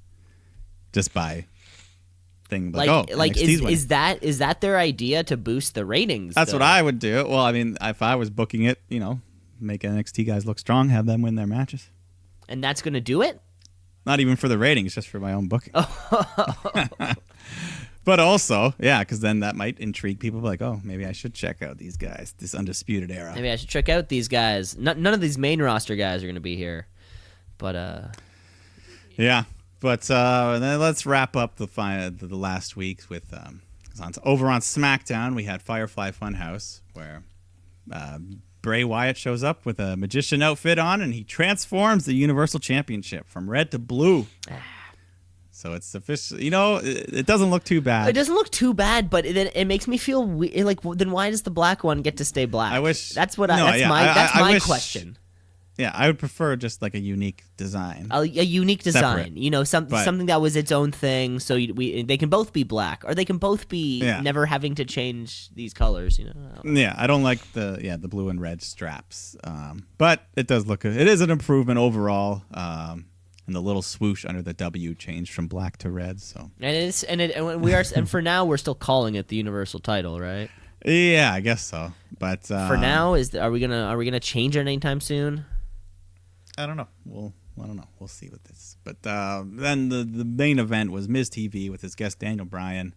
just by. Thing, is that their idea to boost the ratings? That's what I would do. Well, I mean, if I was booking it, make NXT guys look strong, have them win their matches, and that's going to do it. Not even for the ratings, just for my own booking. But also, because then that might intrigue people. Like, oh, maybe I should check out these guys, this Undisputed Era. Maybe I should check out these guys. None of these main roster guys are going to be here, but yeah. But then let's wrap up the last week with over on SmackDown. We had Firefly Funhouse, where Bray Wyatt shows up with a magician outfit on, and he transforms the Universal Championship from red to blue. So it's official. It doesn't look too bad. It doesn't look too bad, but it makes me feel like, then why does the black one get to stay black? I wish that's my question. Yeah, I would prefer just like a unique design. A unique design, something that was its own thing. So they can both be black, or they can both be never having to change these colors. Yeah, I don't like the blue and red straps, but it does look. It is an improvement overall. And the little swoosh under the W changed from black to red. So and for now we're still calling it the Universal title, right? Yeah, I guess so. But for now, are we gonna change it anytime soon? I don't know. I don't know. We'll see with this. But then the main event was Miz TV with his guest Daniel Bryan,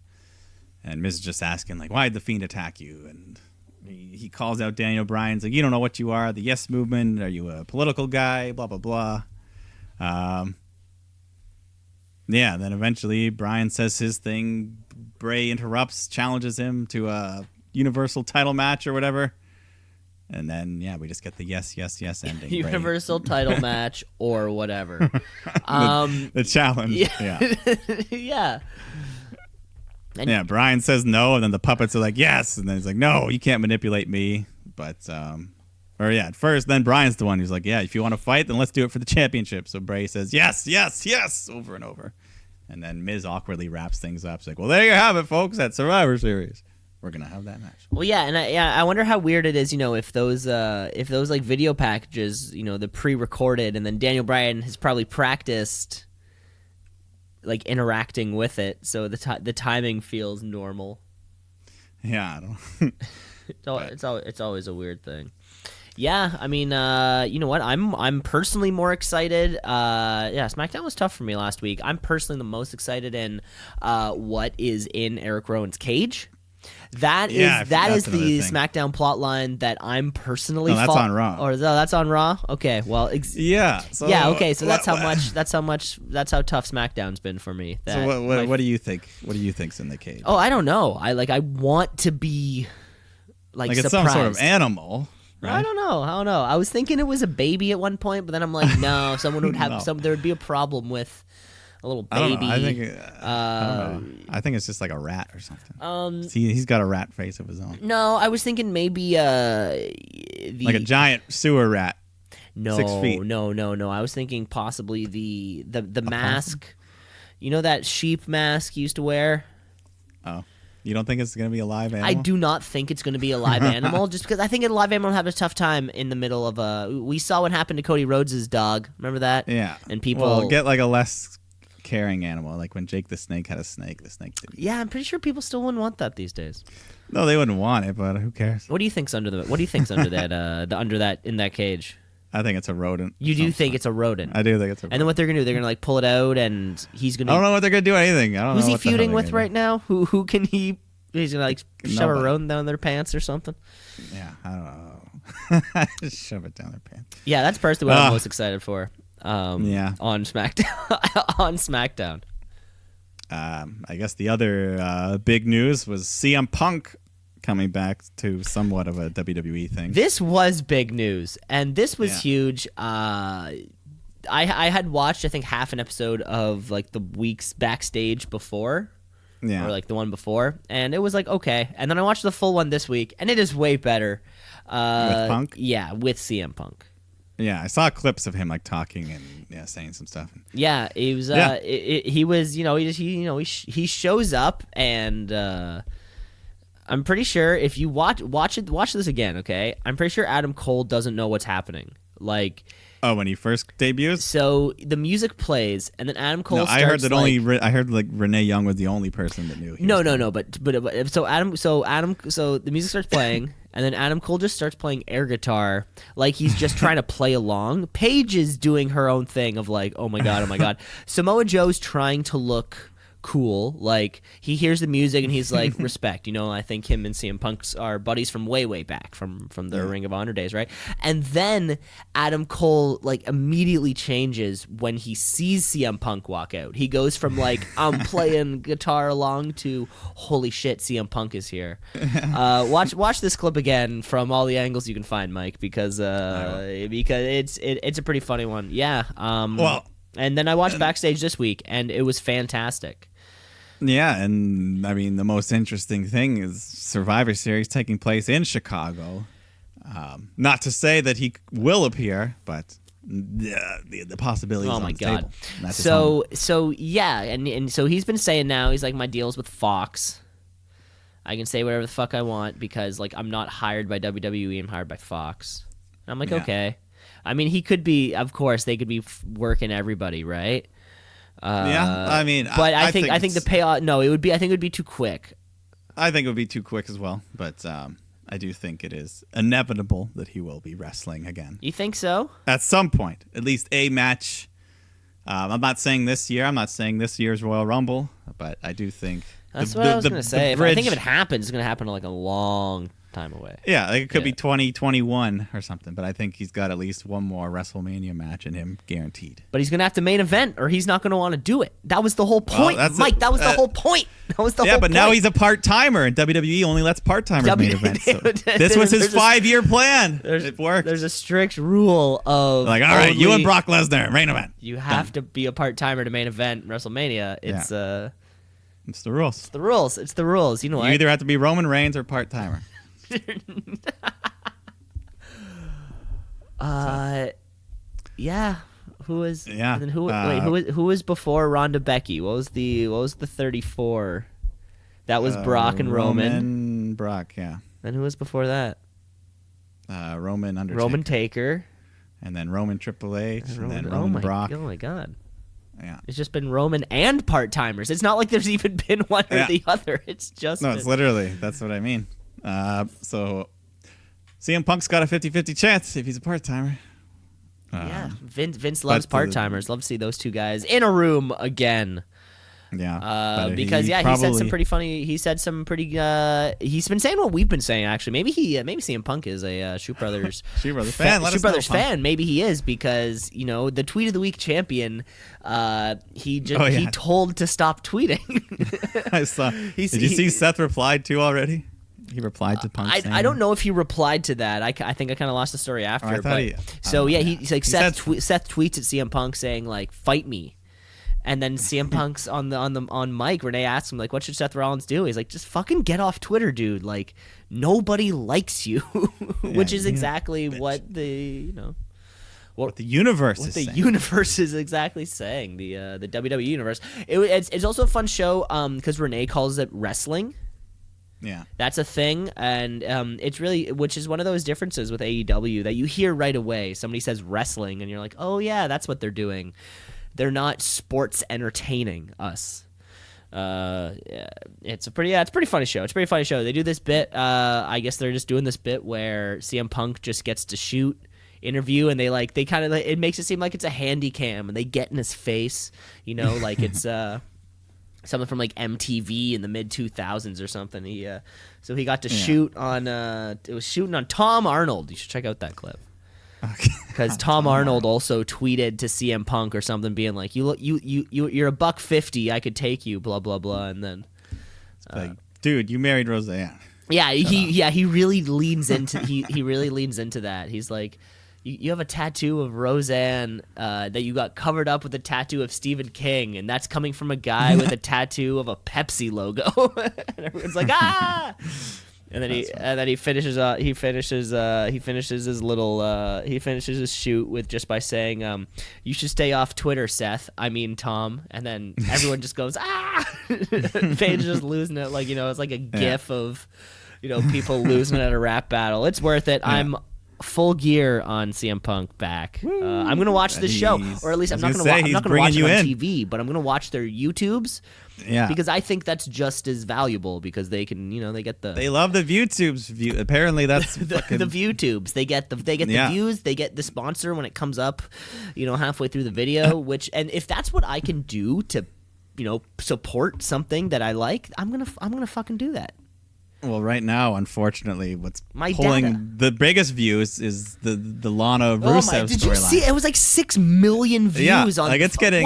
and Miz is just asking like, "Why did the Fiend attack you?" And he calls out Daniel Bryan. He's like, "You don't know what you are. The Yes Movement. Are you a political guy? Blah blah blah." Then eventually Bryan says his thing. Bray interrupts, challenges him to a Universal title match or whatever. And then, we just get the yes ending. Universal title match or whatever. The challenge. Yeah. And Bryan says no, and then the puppets are like, yes. And then he's like, no, you can't manipulate me. But, at first, then Bryan's the one who's like, if you want to fight, then let's do it for the championship. So Bray says, yes, over and over. And then Miz awkwardly wraps things up. It's like, well, there you have it, folks, at Survivor Series. We're gonna have that match. Well, I wonder how weird it is, if those like video packages, the pre-recorded, and then Daniel Bryan has probably practiced like interacting with it, so the timing feels normal. Yeah, I don't. It's always a weird thing. Yeah, I mean, you know what? I'm personally more excited. Yeah, SmackDown was tough for me last week. I'm personally the most excited in what is in Eric Rowan's cage. That is the SmackDown plotline that I'm personally. No, that's on Raw. Or that's on Raw. Okay, well, yeah. So, yeah. Okay, so that's how tough SmackDown's been for me. So what do you think? What do you think's in the cage? Oh, I don't know. I want to be like it's surprised. some sort of animal. Right? I don't know. I was thinking it was a baby at one point, but then I'm like, no, someone would have there would be a problem with a little baby. I don't know. I think it's just like a rat or something. He's got a rat face of his own. No, I was thinking maybe like a giant sewer rat. No, 6 feet. No. I was thinking possibly the mask. Possum? You know that sheep mask he used to wear? Oh. You don't think it's going to be a live animal? I do not think it's going to be a live animal, just because I think a live animal will have a tough time in the middle of a... We saw what happened to Cody Rhodes' dog. Remember that? Yeah. And people... Well, get like a less caring animal, like when Jake the Snake had a snake. The snake didn't. Yeah, I'm pretty sure people still wouldn't want that these days. No, they wouldn't want it, but who cares? What do you think's under that? Under that in that cage? I think it's a rodent. You do think it's a rodent? I do think it's a rodent. And then what they're gonna do? They're gonna like pull it out, and he's gonna. I don't know what they're gonna do. Anything. I don't know. Who's he feuding with right now? Who can he? He's gonna like shove a rodent down their pants or something. Yeah, I don't know. Just shove it down their pants. Yeah, that's personally what I'm most excited for. Yeah. On SmackDown. On SmackDown. I guess the other big news was CM Punk coming back to somewhat of a WWE thing. This was big news, and this was huge. I had watched, I think, half an episode of like the weeks backstage before. Yeah. Or like the one before, and it was like okay, and then I watched the full one this week, and it is way better. With Punk? Yeah, with CM Punk. Yeah, I saw clips of him like talking and saying some stuff. Yeah, he was. He was. He shows up, and I'm pretty sure if you watch this again, okay, I'm pretty sure Adam Cole doesn't know what's happening. Like. Oh, when he first debuts? So the music plays, and then Adam Cole. I heard that I heard like Renee Young was the only person that knew. No. But so the music starts playing, and then Adam Cole just starts playing air guitar, like he's just trying to play along. Paige is doing her own thing of like, oh my god. Samoa Joe's trying to look cool, like he hears the music and he's like respect, I think him and CM Punk are buddies from way back from the Ring of Honor days, right? And then Adam Cole like immediately changes when he sees CM Punk walk out. He goes from like I'm playing guitar along to holy shit, CM Punk is here. Watch this clip again from all the angles you can find, Mike, because it's a pretty funny one. And then I watched backstage this week, and it was fantastic. Yeah, and I mean, the most interesting thing is Survivor Series taking place in Chicago. Not to say that he will appear, but the possibility is on the table. So yeah, and so he's been saying now, he's like, my deal's with Fox. I can say whatever the fuck I want because like I'm not hired by WWE, I'm hired by Fox. And I'm like, okay. I mean, he could be, of course, they could be working everybody, right? I mean, but I think the payoff. No, I think it would be too quick. I think it would be too quick as well, but I do think it is inevitable that he will be wrestling again. You think so? At some point, at least a match. I'm not saying this year. I'm not saying this year's Royal Rumble, but I do think that's what I was going to say. I think if it happens, it's going to happen like a long time away. Yeah, like it could be 2021 or something, but I think he's got at least one more WrestleMania match in him guaranteed. But he's going to have to main event or he's not going to want to do it. That was the whole point, Mike. That was the whole point. That was the whole point. Yeah, but now he's a part-timer and WWE only lets part-timers main event. So this was his 5-year plan. It worked. There's a strict rule of like, all right, you and Brock Lesnar, main event. You have to be a part-timer to main event WrestleMania. It's the rules. It's the rules. It's the rules. You know what? You either have to be Roman Reigns or part-timer. Yeah. Who was? Yeah. And who was before Ronda Becky? What was the 34? That was Brock and Roman. Brock, yeah. Then who was before that? Roman Undertaker. Roman Taker. And then Roman Triple H. And then Roman Brock. Oh my God. Yeah. It's just been Roman and part-timers. It's not like there's even been one or the other. It's just it's literally, that's what I mean. So CM Punk's got a 50-50 chance if he's a part-timer. Yeah, Vince loves part-timers. Love to see those two guys in a room again. Yeah, because he said some pretty funny. He said some pretty. He's been saying what we've been saying actually. Maybe CM Punk is a Shoot Brothers fan. Maybe he is because the tweet of the week champion. He told to stop tweeting. I saw. Did you see Seth replied to already? He replied to Punk. I don't know if he replied to that. I think I kind of lost the story after. He's like Seth tweets at CM Punk saying like fight me. And then CM Punk's on mic. Renee asks him like, "What should Seth Rollins do?" He's like, "Just fucking get off Twitter, dude. Like, nobody likes you," which is exactly what what the universe is exactly saying. The WWE universe. It's also a fun show because Renee calls it wrestling. Yeah, that's a thing, and it's really, which is one of those differences with AEW that you hear right away. Somebody says wrestling, and you're like, "Oh yeah, that's what they're doing." They're not sports entertaining us. It's a pretty funny show. It's a pretty funny show. They do this bit. I guess they're just doing this bit where CM Punk just gets to shoot interview, and they kind of it makes it seem like it's a handy cam, and they get in his face, like it's something from like MTV in the mid 2000s or something. He got to shoot on it was shooting on Tom Arnold. You should check out that clip. Because Tom Arnold also tweeted to CM Punk or something, being like, "You're $150. I could take you." Blah blah blah. And then, dude, you married Roseanne. Yeah, he really leans into he really leans into that. He's like, you have a tattoo of Roseanne that you got covered up with a tattoo of Stephen King, and that's coming from a guy with a tattoo of a Pepsi logo. And everyone's like, ah. And then he finishes his shoot with just by saying, "You should stay off Twitter, Seth. I mean Tom." And then everyone just goes, "Ah!" Paige just losing it, like it's like a gif of people losing at a rap battle. It's worth it. Yeah. I'm full gear on CM Punk back. I'm gonna watch this show, or at least I'm not gonna watch it on TV, but I'm gonna watch their YouTubes. Yeah, because I think that's just as valuable because they can, they get they love the ViewTubes. Apparently, that's the ViewTubes. They get the views. They get the sponsor when it comes up, halfway through the video. And if that's what I can do to, support something that I like, I'm gonna fucking do that. Well, right now, unfortunately, what's pulling the biggest views is the Lana Rusev storyline. Did you see? It was like 6 million views on. Like it's getting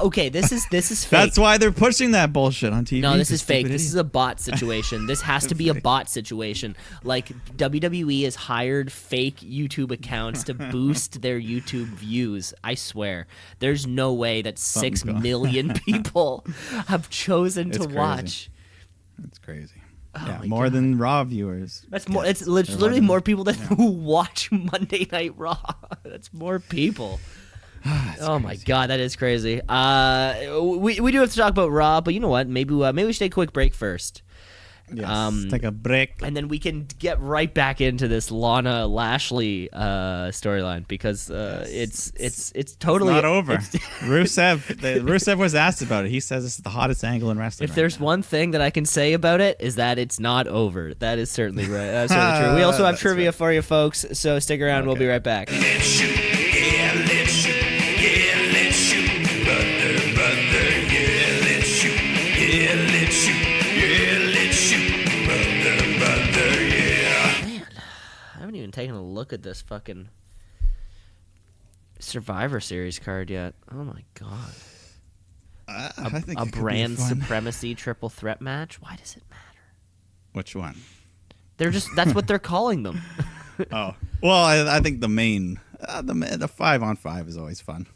okay, this is fake. That's why they're pushing that bullshit on TV. No, this is fake. This is a bot situation. This has to be a bot situation. Like WWE has hired fake YouTube accounts to boost their YouTube views. I swear, there's no way that 6 million people have chosen to watch. That's crazy. Oh more God. Than Raw viewers. That's more. It's literally more people than who watch Monday Night Raw. That's more people. Oh my God, that is crazy. We do have to talk about Raw, but you know what? Maybe we should take a quick break first. Yes, take a break, and then we can get right back into this Lana Lashley storyline because it's totally not over. Rusev was asked about it. He says this is the hottest angle in wrestling. If there's one thing that I can say about it is that it's not over. That is certainly right. That's certainly true. We also have trivia for you folks, so stick around. Okay. We'll be right back. Let's shoot. Yeah, let's shoot. Yeah, let's shoot. Brother, yeah, let's shoot. Yeah, let's shoot. Even taken a look at this fucking Survivor Series card yet. Oh my God. I think a brand supremacy triple threat match. Why does it matter? Which one? That's what they're calling them. Oh well, I think the main the 5-on-5 is always fun.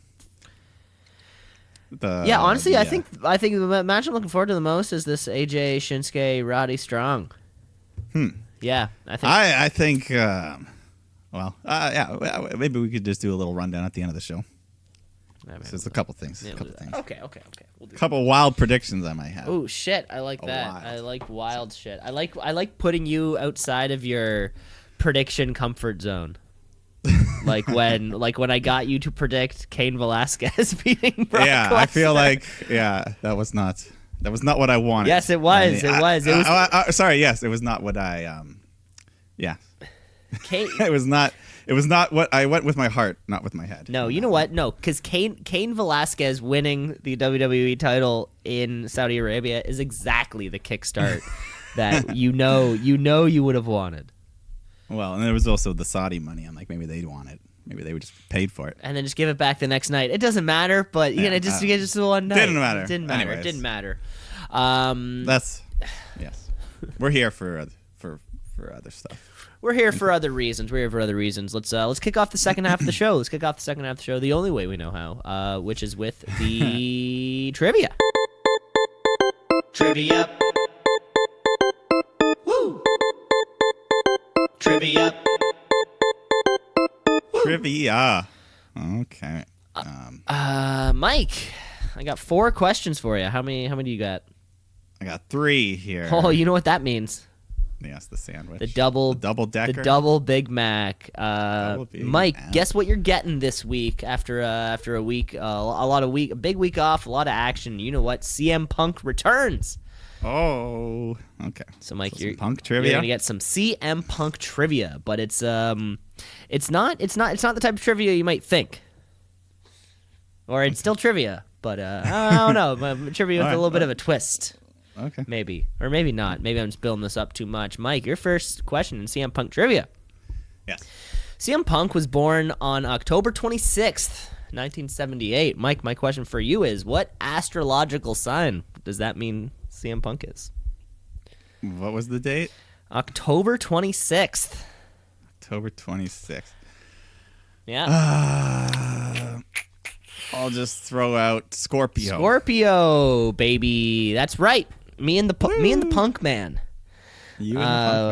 Honestly, I think the match I'm looking forward to the most is this AJ Shinsuke Roddy Strong. Yeah, I think. Maybe we could just do a little rundown at the end of the show. There's a couple things. Okay. We'll do a couple wild predictions I might have. Oh shit! I like that. I like wild shit. I like putting you outside of your prediction comfort zone. like when I got you to predict Cain Velasquez beating Brock Lesnar. I feel like that was not what I wanted. Yes, it was. It was. Sorry, yes, it was not what I. Kane. It was not. It was not what I went with my heart, not with my head. No, you know what? No, because Cain Velasquez winning the WWE title in Saudi Arabia is exactly the kickstart that you would have wanted. Well, and there was also the Saudi money. I'm like, maybe they'd want it. Maybe they would just paid for it. And then just give it back the next night. It doesn't matter, but just one night. Didn't matter. It didn't matter. Anyways. It didn't matter. Yes. We're here for other stuff. We're here for other reasons. Let's kick off the second half of the show. The only way we know how, which is with the trivia. Trivia. Woo! Trivia. Trivia. Okay. Mike, I got 4 questions for you. How many do you got? I got 3 here. Oh, you know what that means. Yes, the sandwich. The double decker. The double Big Mac. Big Mike, Mac. guess what you're getting this week after a week, a big week off, a lot of action. You know what? CM Punk returns. Oh, okay. So Mike, some you're Punk trivia. You're gonna get some CM Punk trivia, but it's not the type of trivia you might think. Or it's still trivia, but I don't know. But trivia with a little bit of a twist. Okay. Maybe. Or maybe not. Maybe I'm just building this up too much. Mike, your first question in CM Punk trivia. Yes. CM Punk was born on October 26th, 1978. Mike, my question for you is, what astrological sign does that mean CM Punk is? What was the date? October 26th. October 26th. Yeah. I'll just throw out Scorpio. Scorpio, baby. That's right. Me and the Punk Man. You and the Punk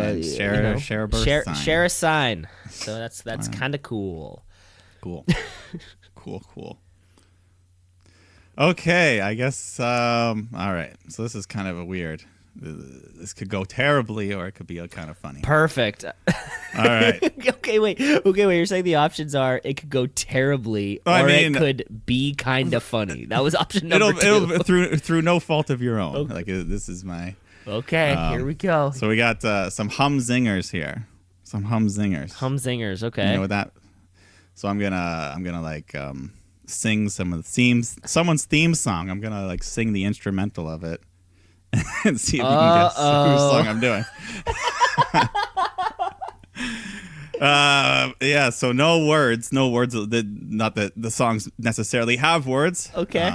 Man share a birth sign. Share a sign. So that's kind of cool. Cool. Cool. Okay, I guess. All right. So this is kind of a weird. This could go terribly, or it could be kind of funny. Perfect. All right. Okay, wait. You're saying the options are it could go terribly, it could be kind of funny. That was option number 2. It'll through no fault of your own. Okay. Like this is my. Okay, here we go. So we got some humzingers here. Some humzingers. Humzingers. Okay. You know what that? So I'm gonna like sing someone's theme song. I'm gonna like sing the instrumental of it. And see if you can guess whose song I'm doing. Yeah, so no words. Not that the songs necessarily have words. Okay.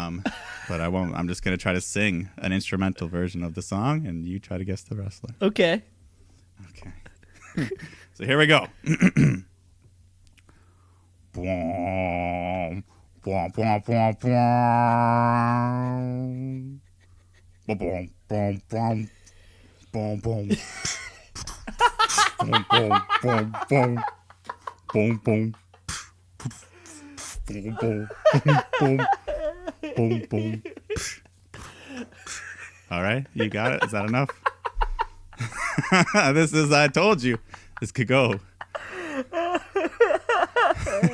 But I won't. I'm just gonna try to sing an instrumental version of the song, and you try to guess the wrestler. Okay. So here we go. Boom, boom, boom, boom, boom. Boom, boom, boom, boom, boom, boom, boom, boom, boom, boom, boom, boom, boom, boom, boom. All right, you got it. Is that enough? I told you, this could go.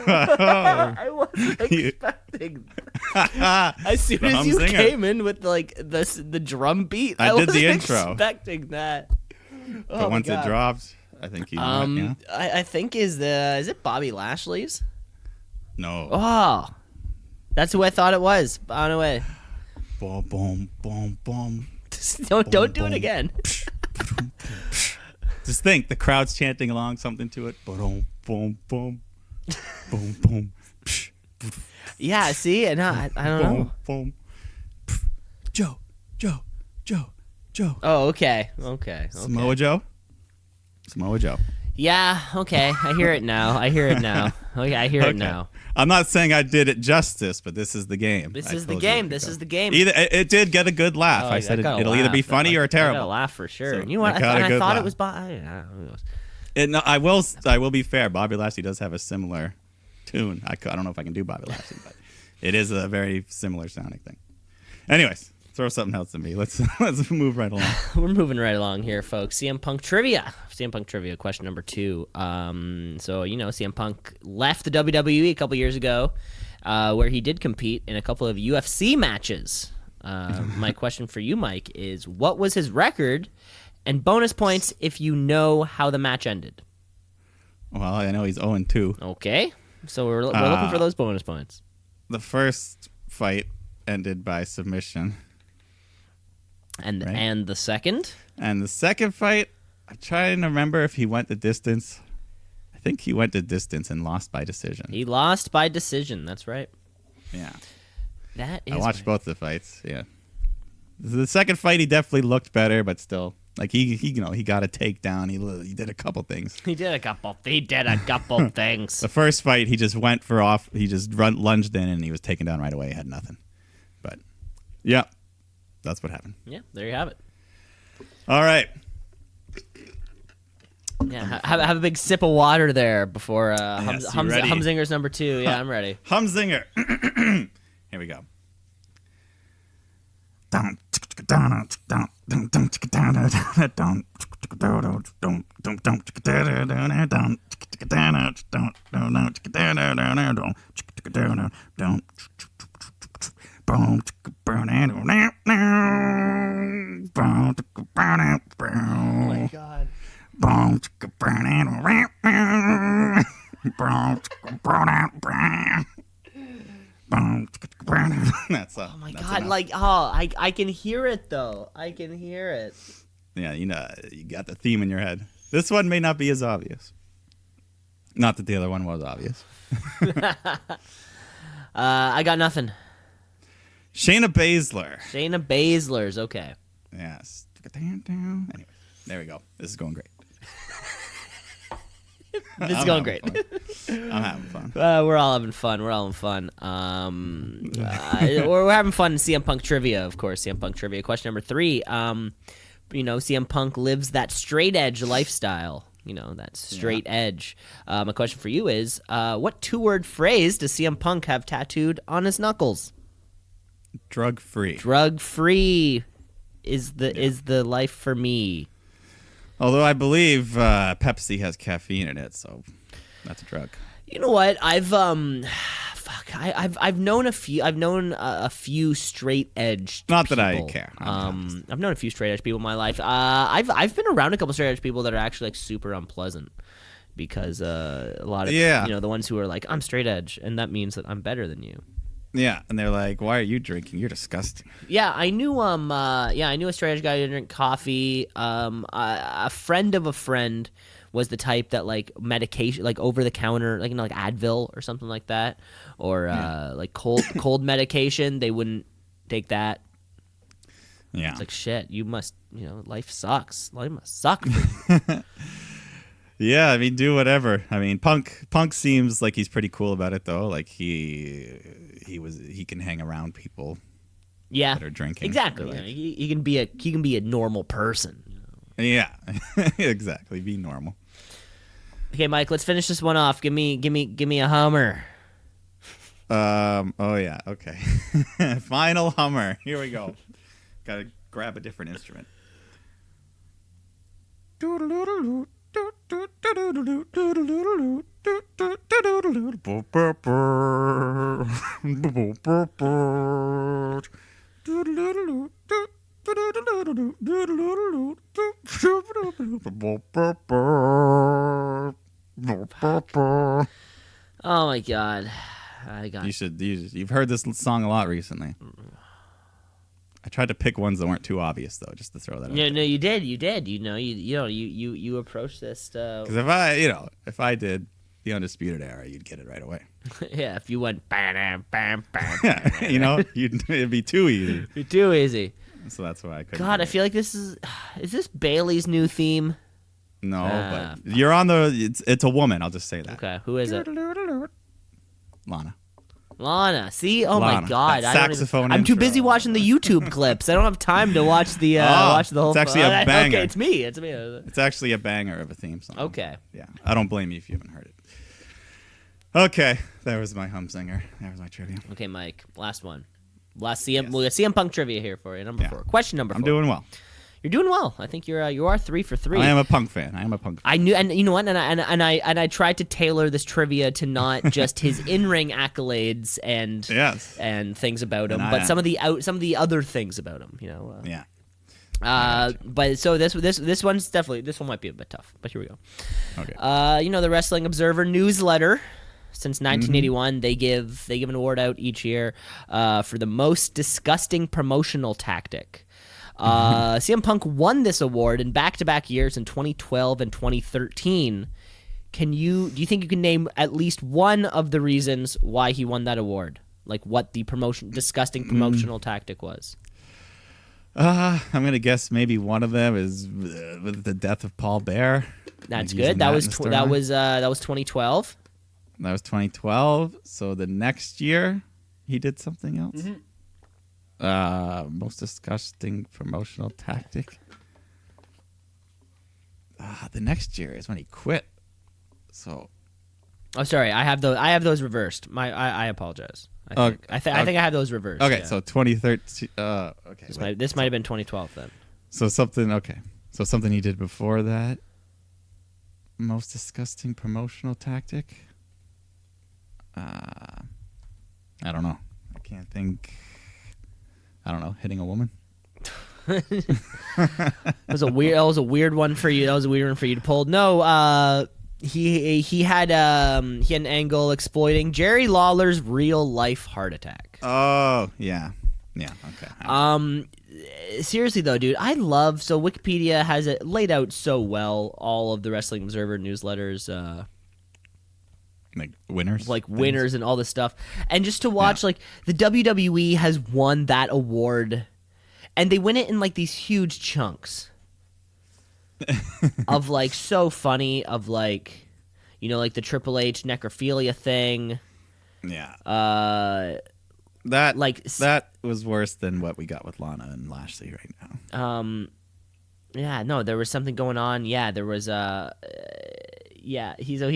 I wasn't expecting that. As soon as you came in with like the drum beat, I did wasn't the intro. Expecting that. But once it dropped, I think you know it, yeah? I think is it Bobby Lashley's? No. Oh, that's who I thought it was. On the way. Boom, boom, boom, boom. Don't do it again. Just think, the crowd's chanting along something to it. Boom, boom, boom, boom, boom. Yeah, see, and I don't know. Boom, Joe. Oh, okay. Samoa Joe. Yeah, okay. I hear it now. Okay, I hear it now. I'm not saying I did it justice, but this is the game. This is the game. Either it did get a good laugh. I said it'll either be funny or terrible. I got a laugh for sure. So you know what? I thought it was Bobby. No, I will be fair. Bobby Lashley does have a similar tune. I don't know if I can do Bobby Lashley, but it is a very similar sounding thing. Anyways, throw something else at me. Let's move right along. We're moving right along here, folks. CM Punk trivia, question number 2. So CM Punk left the WWE a couple years ago, where he did compete in a couple of UFC matches. My question for you, Mike, is what was his record? And bonus points if you know how the match ended. Well, I know he's 0-2. Okay, so we're looking for those bonus points. The first fight ended by submission. And Right. and the second? And the second fight, I'm trying to remember if he went the distance. I think he went the distance and lost by decision. He lost by decision. That's right. Yeah. That is I watched both the fights. Yeah. The second fight, he definitely looked better, but still, like he got a takedown. He did a couple things. He did a couple things. The first fight, he just went for off. He just lunged in and he was taken down right away. He had nothing. But yeah, that's what happened. Yeah, there you have it. All right. Yeah, have a big sip of water there before Yes, you ready? Humzinger's number 2. Yeah, I'm ready. Humzinger. Here we go. Oh my god. Oh my god, I can hear it though. I can hear it. Yeah, you got the theme in your head. This one may not be as obvious. Not that the other one was obvious. I got nothing. Shayna Baszler. Shayna Baszler's okay. Yes. Anyway, there we go. This is going great. This is going great. I'm having fun. We're all having fun. We're having fun in CM Punk trivia, of course. CM Punk trivia. Question number 3. CM Punk lives that straight edge lifestyle. That straight edge. My question for you is, what 2-word phrase does CM Punk have tattooed on his knuckles? Drug free. Drug free is the life for me. Although I believe Pepsi has caffeine in it, so that's a drug. You know what? I've known a few straight edge. Not people. that I care. I've known a few straight edge people in my life. I've been around a couple straight edge people that are actually like super unpleasant because a lot of the ones who are like, I'm straight edge, and that means that I'm better than you. Yeah, and they're like, "Why are you drinking? You're disgusting." Yeah, I knew a straight edge guy who didn't drink coffee. A friend of a friend was the type that like medication, like over the counter, like like Advil or something like that, or like cold medication. They wouldn't take that. Yeah, it's like shit. You must, life sucks. Life must suck for you. Yeah, I mean, do whatever. I mean, Punk seems like he's pretty cool about it though. Like he can hang around people. Yeah, that are drinking. Exactly. Like, he can be a normal person. Yeah, exactly. Be normal. Okay, Mike. Let's finish this one off. Give me a Hummer. Oh yeah. Okay. Final Hummer. Here we go. Gotta grab a different instrument. Oh my god. You've heard this song a lot recently. I tried to pick ones that weren't too obvious though, just to throw that out. No, you did. You approached this. Because if I did the Undisputed Era, you'd get it right away. Yeah, if you went bam, bam, bam, yeah, it'd be too easy. It'd be too easy. So that's why I couldn't. God, I feel like this is this Bailey's new theme? No, but you're on the. It's a woman. I'll just say that. Okay, who is it? Lana. See, oh Lana. My God, Saxophone. I'm too busy watching the YouTube clips. I don't have time to watch the watch the whole. It's actually a banger. Okay, it's me. It's actually a banger of a theme song. Okay. Yeah, I don't blame you if you haven't heard it. Okay, that was my Humzinger. That was my trivia. Okay, Mike. Last one. Last CM. Yes. We got CM Punk trivia here for you. Number 4. Question number 4. I'm doing well. You're doing well. I think you are 3 for 3. I am a Punk fan. I knew, and you know what? And I tried to tailor this trivia to not just his in-ring accolades and things about him, but some of the other things about him. Yeah. But so this one's definitely, this one might be a bit tough, but here we go. Okay. The Wrestling Observer newsletter. Since 1981, they give an award out each year for the most disgusting promotional tactic. CM Punk won this award in back-to-back years in 2012 and 2013. Do you think you can name at least one of the reasons why he won that award? Like what the disgusting promotional tactic was? I'm gonna guess maybe one of them is with the death of Paul Bear. That's like good. That was 2012. That was 2012. So the next year, he did something else. Most disgusting promotional tactic. The next year is when he quit. So. Oh, sorry. I have those reversed. I apologize. I think I have those reversed. Okay, yeah. so 2013. Okay. This might have been 2012 then. So something. Okay. So something he did before that. Most disgusting promotional tactic. I don't know. I can't think. I don't know. Hitting a woman. That was a weird one for you. That was a weird one for you to pull. No. He had an angle exploiting Jerry Lawler's real life heart attack. Oh yeah. Okay. Seriously though, dude, so Wikipedia has it laid out so well. All of the Wrestling Observer newsletters. Like winners and all this stuff, and just to watch like the WWE has won that award, and they win it in like these huge chunks of like so funny of like, like the Triple H necrophilia thing. Yeah. That was worse than what we got with Lana and Lashley right now. Yeah, no, there was something going on. Yeah, there was he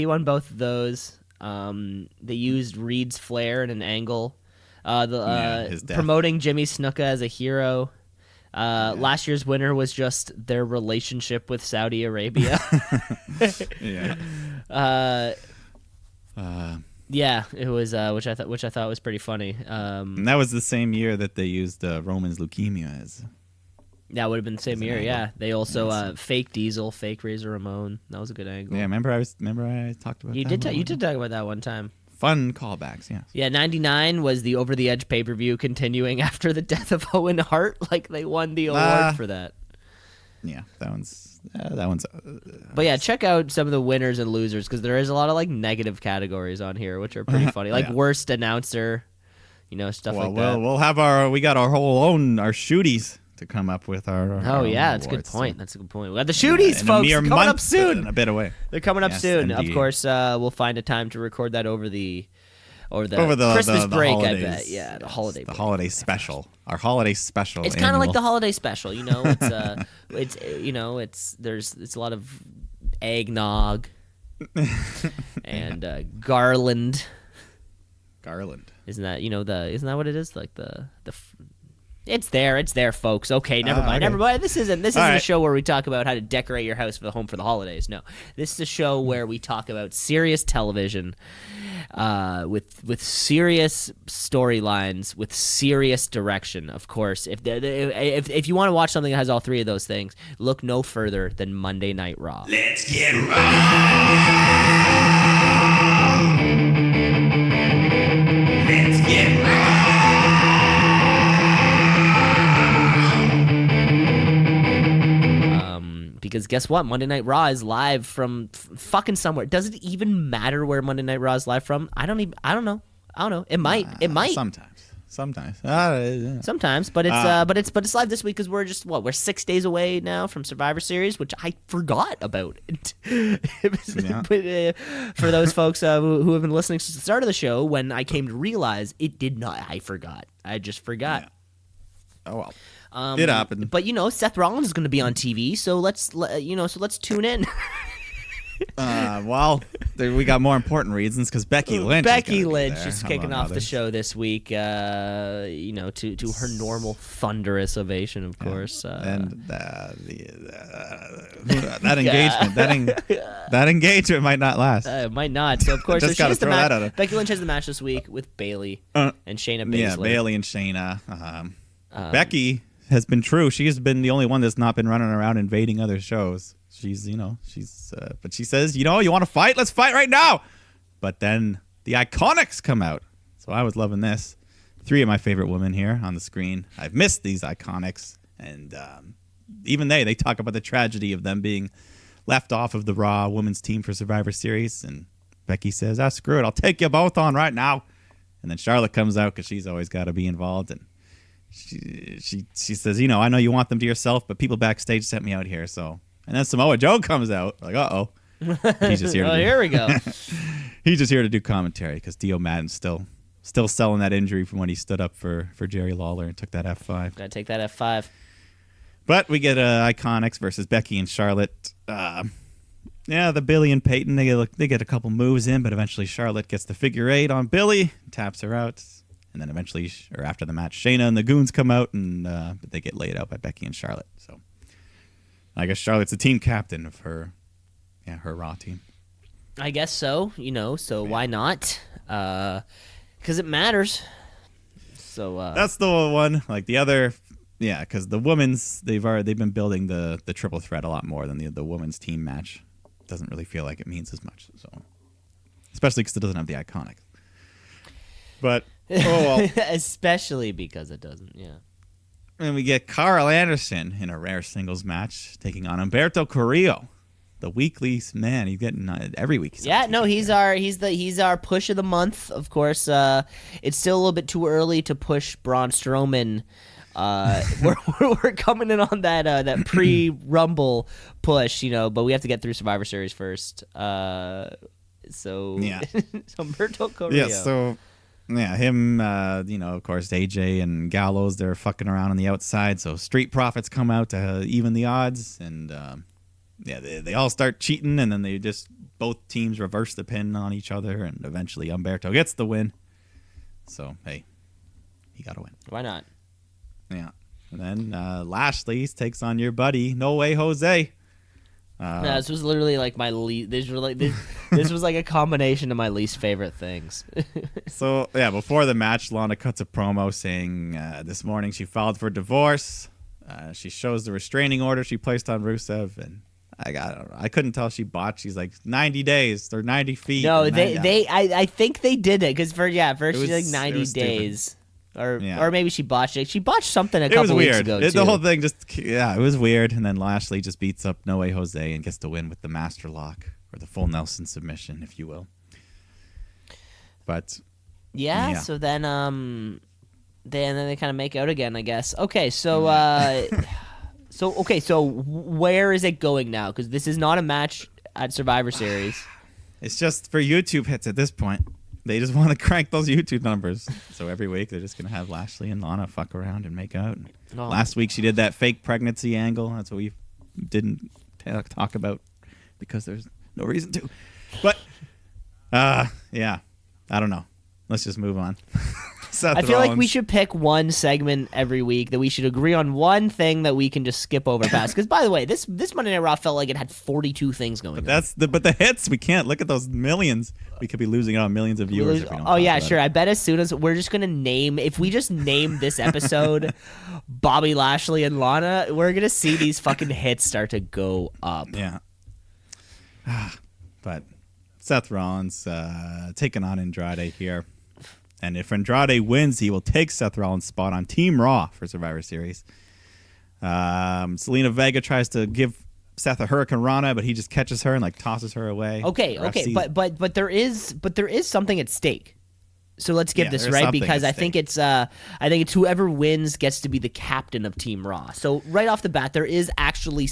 won both of those. They used Reed's flair in an angle. His death. Promoting Jimmy Snuka as a hero. Last year's winner was just their relationship with Saudi Arabia. Yeah, it was, which I thought was pretty funny. And that was the same year that they used Roman's leukemia as. That would have been the same year. Yeah, they also fake Diesel, fake Razor Ramon. That was a good angle. Yeah, remember I talked about. You did talk about that one time. Fun callbacks, yeah. Yeah, 99 was the Over the Edge pay-per-view continuing after the death of Owen Hart. Like they won the award for that. Yeah, that one's. But yeah, check out some of the winners and losers because there is a lot of like negative categories on here, which are pretty funny. Like worst announcer, stuff like that. We'll have we got our shooties to come up with our. That's a good point. That's a good point. We got the shooties, folks. Coming up soon. A bit away. They're coming up soon. MD. Of course, we'll find a time to record that over the Christmas break. Holidays. I bet. Yeah, the holiday. The holiday special. Our holiday special. It's kind of like the holiday special. It's a lot of eggnog and garland. Garland. Isn't that what it is? Like the. It's there, folks. Okay, never mind. Never mind. This isn't a show where we talk about how to decorate your house for the home for the holidays. No, this is a show where we talk about serious television, with serious storylines, with serious direction. Of course, if you want to watch something that has all three of those things, look no further than Monday Night Raw. Let's get raw. Let's get raw. Because guess what? Monday Night Raw is live from fucking somewhere. Does it even matter where Monday Night Raw is live from? I don't know. It might. Sometimes. Sometimes, but it's live this week because we're 6 days away now from Survivor Series, which I forgot about. But, for those folks who have been listening since the start of the show, when I came to realize it did not, I forgot. I just forgot. Yeah. Oh well. It happened. But Seth Rollins is going to be on TV, so let's tune in. We got more important reasons because Becky Lynch. Is kicking off the show this week. To her normal thunderous ovation, of course. And that engagement might not last. It might not. So of course, she has the match. Becky Lynch has the match this week with Bayley and Shayna Baszler. Yeah, Bayley and Shayna. Becky has been true. She has been the only one that's not been running around invading other shows. But she says, you want to fight? Let's fight right now. But then the Iconics come out. So I was loving this. 3 of my favorite women here on the screen. I've missed these Iconics. And even they talk about the tragedy of them being left off of the Raw women's team for Survivor Series. And Becky says, screw it. I'll take you both on right now. And then Charlotte comes out because she's always got to be involved. And she says, I know you want them to yourself, but people backstage sent me out here. So, and then Samoa Joe comes out. Like, uh-oh. He's just here. Here we go. He's just here to do commentary because Dio Madden's still selling that injury from when he stood up for Jerry Lawler and took that F5. Gotta take that F5. But we get Iconics versus Becky and Charlotte. The Billy and Peyton, they get a couple moves in, but eventually Charlotte gets the figure 8 on Billy, taps her out, and then eventually, or after the match, Shayna and the Goons come out, and but they get laid out by Becky and Charlotte. So I guess Charlotte's the team captain of her Raw team. I guess so. Why not? Because it matters. So that's the one. Like the other. Yeah, because the women's they've been building the triple threat a lot more than the women's team match. Doesn't really feel like it means as much. So, especially because it doesn't have the Iconics. But especially because it doesn't. Yeah. And we get Carl Anderson in a rare singles match taking on Humberto Carrillo, the weekly man. He's getting every week. He's our push of the month. Of course, it's still a little bit too early to push Braun Strowman. We're coming in on that pre-Rumble push, but we have to get through Survivor Series first. So Humberto Carrillo. Him. Of course, AJ and Gallows, they're fucking around on the outside. So Street Profits come out to even the odds, and they all start cheating, and then both teams reverse the pin on each other, and eventually Humberto gets the win. So hey, he got to win. Why not? Yeah. And then Lashley takes on your buddy, No Way Jose. This was literally like my least. This was like a combination of my least favorite things. So, before the match, Lana cuts a promo saying this morning she filed for divorce. She shows the restraining order she placed on Rusev, and I couldn't tell if she botched. She's like 90 days or 90 feet. No, I think they did it because first she's like 90 days. Stupid. Or maybe she botched it. She botched something a couple weeks ago, too. The whole thing it was weird. And then Lashley just beats up No Way Jose and gets to win with the Master Lock, or the full Nelson submission, if you will. But so then they kind of make out again, I guess. Okay, so so where is it going now? Because this is not a match at Survivor Series. It's just for YouTube hits at this point. They just want to crank those YouTube numbers. So every week they're just going to have Lashley and Lana fuck around and make out. Last week she did that fake pregnancy angle. That's what we didn't talk about because there's no reason to. But, I don't know. Let's just move on. I feel like we should pick one segment every week that we should agree on one thing that we can just skip over past. Because, by the way, this Monday Night Raw felt like it had 42 things going on. But the hits, we can't look at those millions. We could be losing out on millions of viewers. If we don't sure. I bet as soon as we're just going to name, if we just name this episode Bobby Lashley and Lana, we're going to see these fucking hits start to go up. Yeah. But Seth Rollins taking on Andrade here. And if Andrade wins, he will take Seth Rollins' spot on Team Raw for Survivor Series. Selena Vega tries to give Seth a Hurricane Rana, but he just catches her and tosses her away. Okay, but there is something at stake. So let's give this right, because I think it's whoever wins gets to be the captain of Team Raw. So right off the bat, there is actually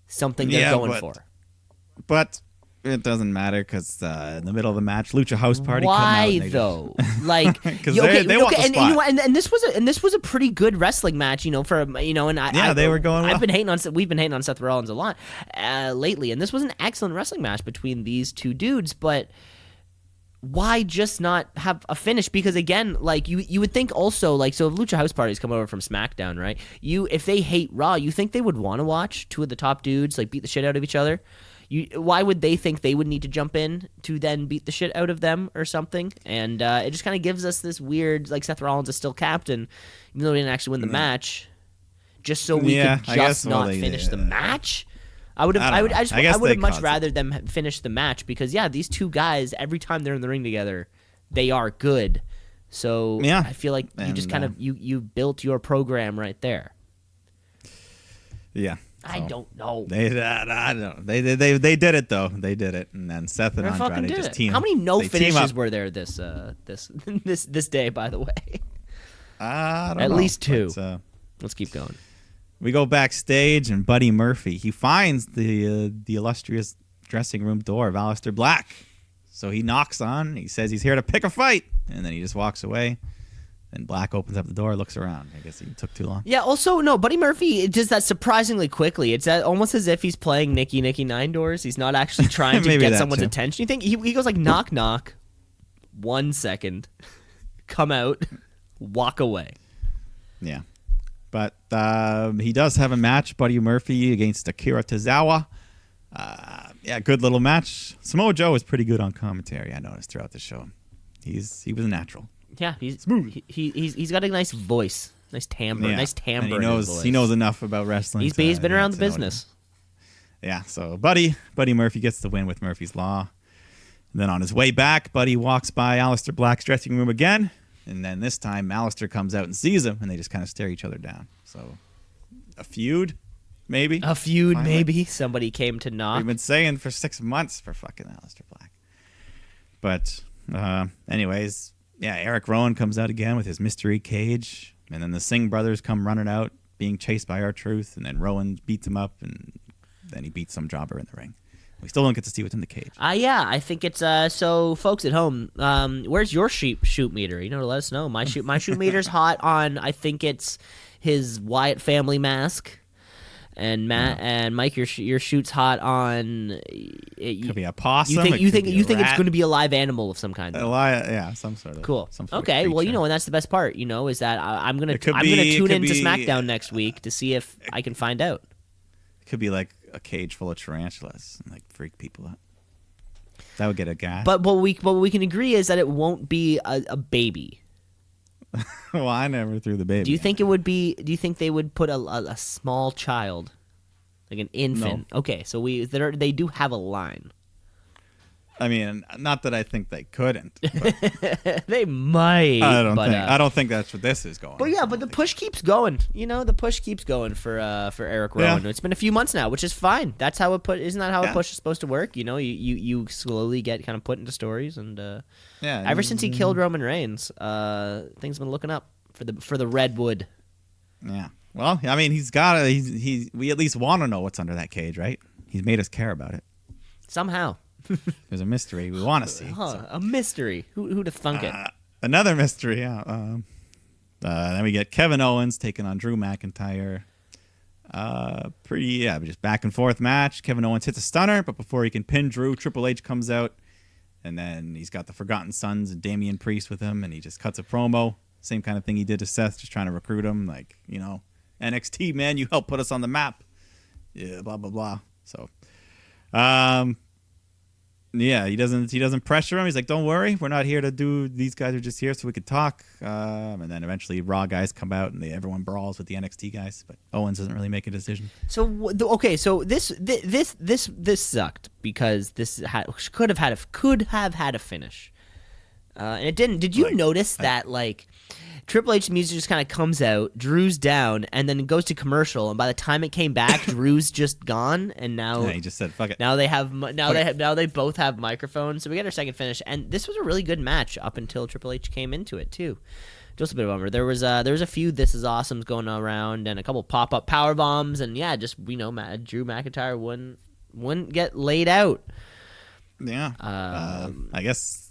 something they're going for. But it doesn't matter because in the middle of the match, Lucha House Party come out. Why though? Because they want the spot. And this was a pretty good wrestling match, they were going well. We've been hating on Seth Rollins a lot lately, and this was an excellent wrestling match between these two dudes. But why just not have a finish? Because again, you would think also so if Lucha House Parties come over from SmackDown, right? If they hate Raw, you think they would want to watch two of the top dudes beat the shit out of each other? why would they think they would need to jump in to then beat the shit out of them or something? And it just kind of gives us this weird, like, Seth Rollins is still captain, even though he didn't actually win the match, just so we could just not finish the match. I would have much rather them finish the match because these two guys, every time they're in the ring together, they are good. So I feel like you just kind of you built your program right there. Yeah. I don't know. I don't know. They did it though. They did it, and then Seth and Andrade just team. How many no finishes were there this day? By the way, I don't know. At least 2. Let's keep going. We go backstage, and Buddy Murphy he finds the illustrious dressing room door of Aleister Black. So he knocks on. He says he's here to pick a fight, and then he just walks away. And Black opens up the door, looks around. I guess he took too long. Yeah, also, no, Buddy Murphy does that surprisingly quickly. It's almost as if he's playing Nicky Nine Doors. He's not actually trying to get someone's attention. You think he goes like, knock, knock, 1 second, come out, walk away. Yeah. But he does have a match, Buddy Murphy against Akira Tozawa. Good little match. Samoa Joe was pretty good on commentary, I noticed, throughout the show. He was a natural. Yeah, he's smooth. He's got a nice voice, nice timbre, and he knows enough about wrestling. He's been around the business. Yeah, so Buddy Murphy gets the win with Murphy's Law. And then on his way back, Buddy walks by Aleister Black's dressing room again, and then this time Aleister comes out and sees him, and they just kind of stare each other down. So a feud, maybe. Maybe. Somebody came to knock. We've been saying for 6 months for fucking Aleister Black. But anyways. Yeah, Eric Rowan comes out again with his mystery cage, and then the Singh brothers come running out, being chased by R-Truth, and then Rowan beats him up, and then he beats some jobber in the ring. We still don't get to see what's in the cage. I think it's so folks at home. Where's your shoot meter? Let us know. My shoot meter's hot on. I think it's his Wyatt family mask. And Matt and Mike, your shoot's hot on. It could be a possum. You think it's going to be a live animal of some kind? Some sort of cool. Okay, well, and that's the best part. Is that I'm gonna tune into SmackDown next week to see if I can find out. It could be like a cage full of tarantulas and like freak people out. That would get a guy. But what we can agree is that it won't be a baby. Well, I never threw the baby. Do you think it would be? Do you think they would put a small child, like an infant? No. Okay, so they do have a line. I mean, not that I think they couldn't. They might. I don't think that's what this is going. But the push keeps going. The push keeps going for Eric Rowan. It's been a few months now, which is fine. That's how it isn't that how a push is supposed to work? You slowly get kind of put into stories, and ever since he killed Roman Reigns, things have been looking up for the Redwood. Yeah. Well, I mean, we at least want to know what's under that cage, right? He's made us care about it somehow. There's a mystery we want to see. A mystery. Who'd have thunk it? Another mystery, yeah. Then we get Kevin Owens taking on Drew McIntyre. Just back and forth match. Kevin Owens hits a stunner, but before he can pin Drew, Triple H comes out, and then he's got the Forgotten Sons and Damian Priest with him, and he just cuts a promo. Same kind of thing he did to Seth, just trying to recruit him. Like, NXT, man, you helped put us on the map. Yeah, blah, blah, blah. So, yeah, he doesn't pressure him. He's like, don't worry, we're not here to do. These guys are just here so we could talk. And then eventually Raw guys come out and everyone brawls with the NXT guys, but Owens doesn't really make a decision. So this sucked because this could have had a finish, and it didn't. Did you notice that Triple H's music just kind of comes out, Drew's down, and then it goes to commercial. And by the time it came back, Drew's just gone, and now he just said, "Fuck it." Now they both have microphones, so we got our second finish. And this was a really good match up until Triple H came into it too. Just a bit of a bummer. There was a few "This Is Awesomes" going around, and a couple pop-up power bombs, and Drew McIntyre wouldn't get laid out. Yeah, I guess.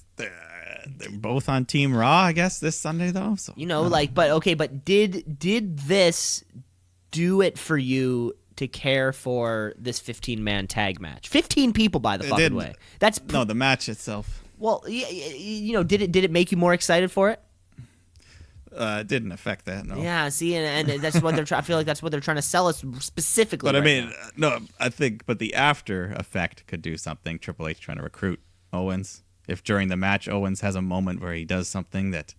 They're both on Team Raw, I guess, this Sunday though. So but did this do it for you to care for this 15-man tag match? 15 people, by the fucking way. That's no, the match itself. Well, did it make you more excited for it? It didn't affect that. No. Yeah, see, and that's what they're trying. I feel like that's what they're trying to sell us specifically. But I right mean, now. no, I think, but the after effect could do something. Triple H trying to recruit Owens. If during the match Owens has a moment where he does something that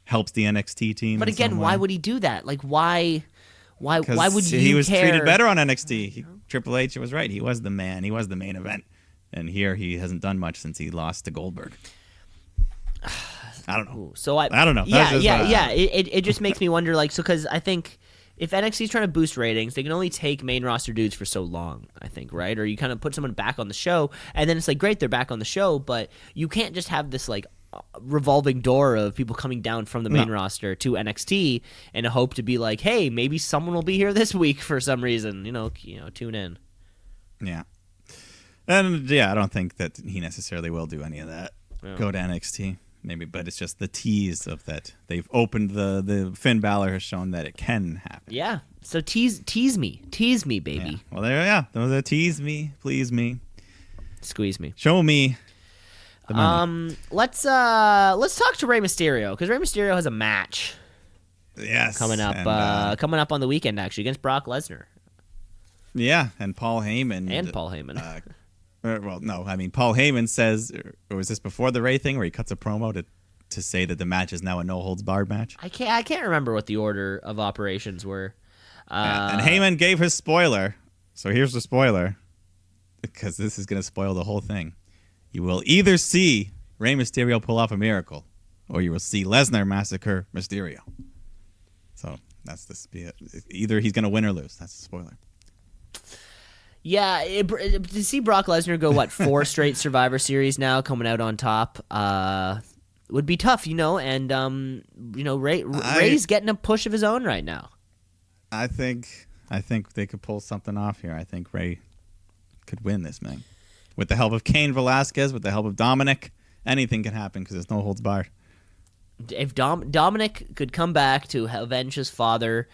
helps the NXT team. But again, why would he do that? Like, why would you he was care? treated better on NXT. Triple H was right. He was the man. He was the main event. And here he hasn't done much since he lost to Goldberg. I don't know. So I don't know. Yeah. It just makes me wonder, like, so because I think if NXT's trying to boost ratings, they can only take main roster dudes for so long, I think, right? Or you kind of put someone back on the show, and then it's like, great, they're back on the show, but you can't just have this, like, revolving door of people coming down from the main roster to NXT in a hope to be like, hey, maybe someone will be here this week for some reason. You know, tune in. Yeah. And, I don't think that he necessarily will do any of that. Yeah. Go to NXT. Maybe, but it's just the tease of that. They've opened the Finn Balor has shown that it can happen. Yeah. So tease me, baby. Yeah. Well, those are tease me, please me, squeeze me, show me the money. Let's talk to Rey Mysterio, because Rey Mysterio has a match. Yes, coming up, on the weekend actually against Brock Lesnar. Yeah, and Paul Heyman. Well, no, I mean, Paul Heyman says, or was this before the Ray thing where he cuts a promo to say that the match is now a no-holds-barred match? I can't remember what the order of operations were. And Heyman gave his spoiler. So here's the spoiler, because this is going to spoil the whole thing. You will either see Rey Mysterio pull off a miracle, or you will see Lesnar massacre Mysterio. So that's either he's going to win or lose. That's the spoiler. Yeah, to see Brock Lesnar go, 4 straight Survivor Series now, coming out on top, would be tough, and, Ray's getting a push of his own right now. I think they could pull something off here. I think Ray could win this, man. With the help of Cain Velasquez, with the help of Dominic, anything can happen because there's no holds barred. If Dominic could come back to avenge his father,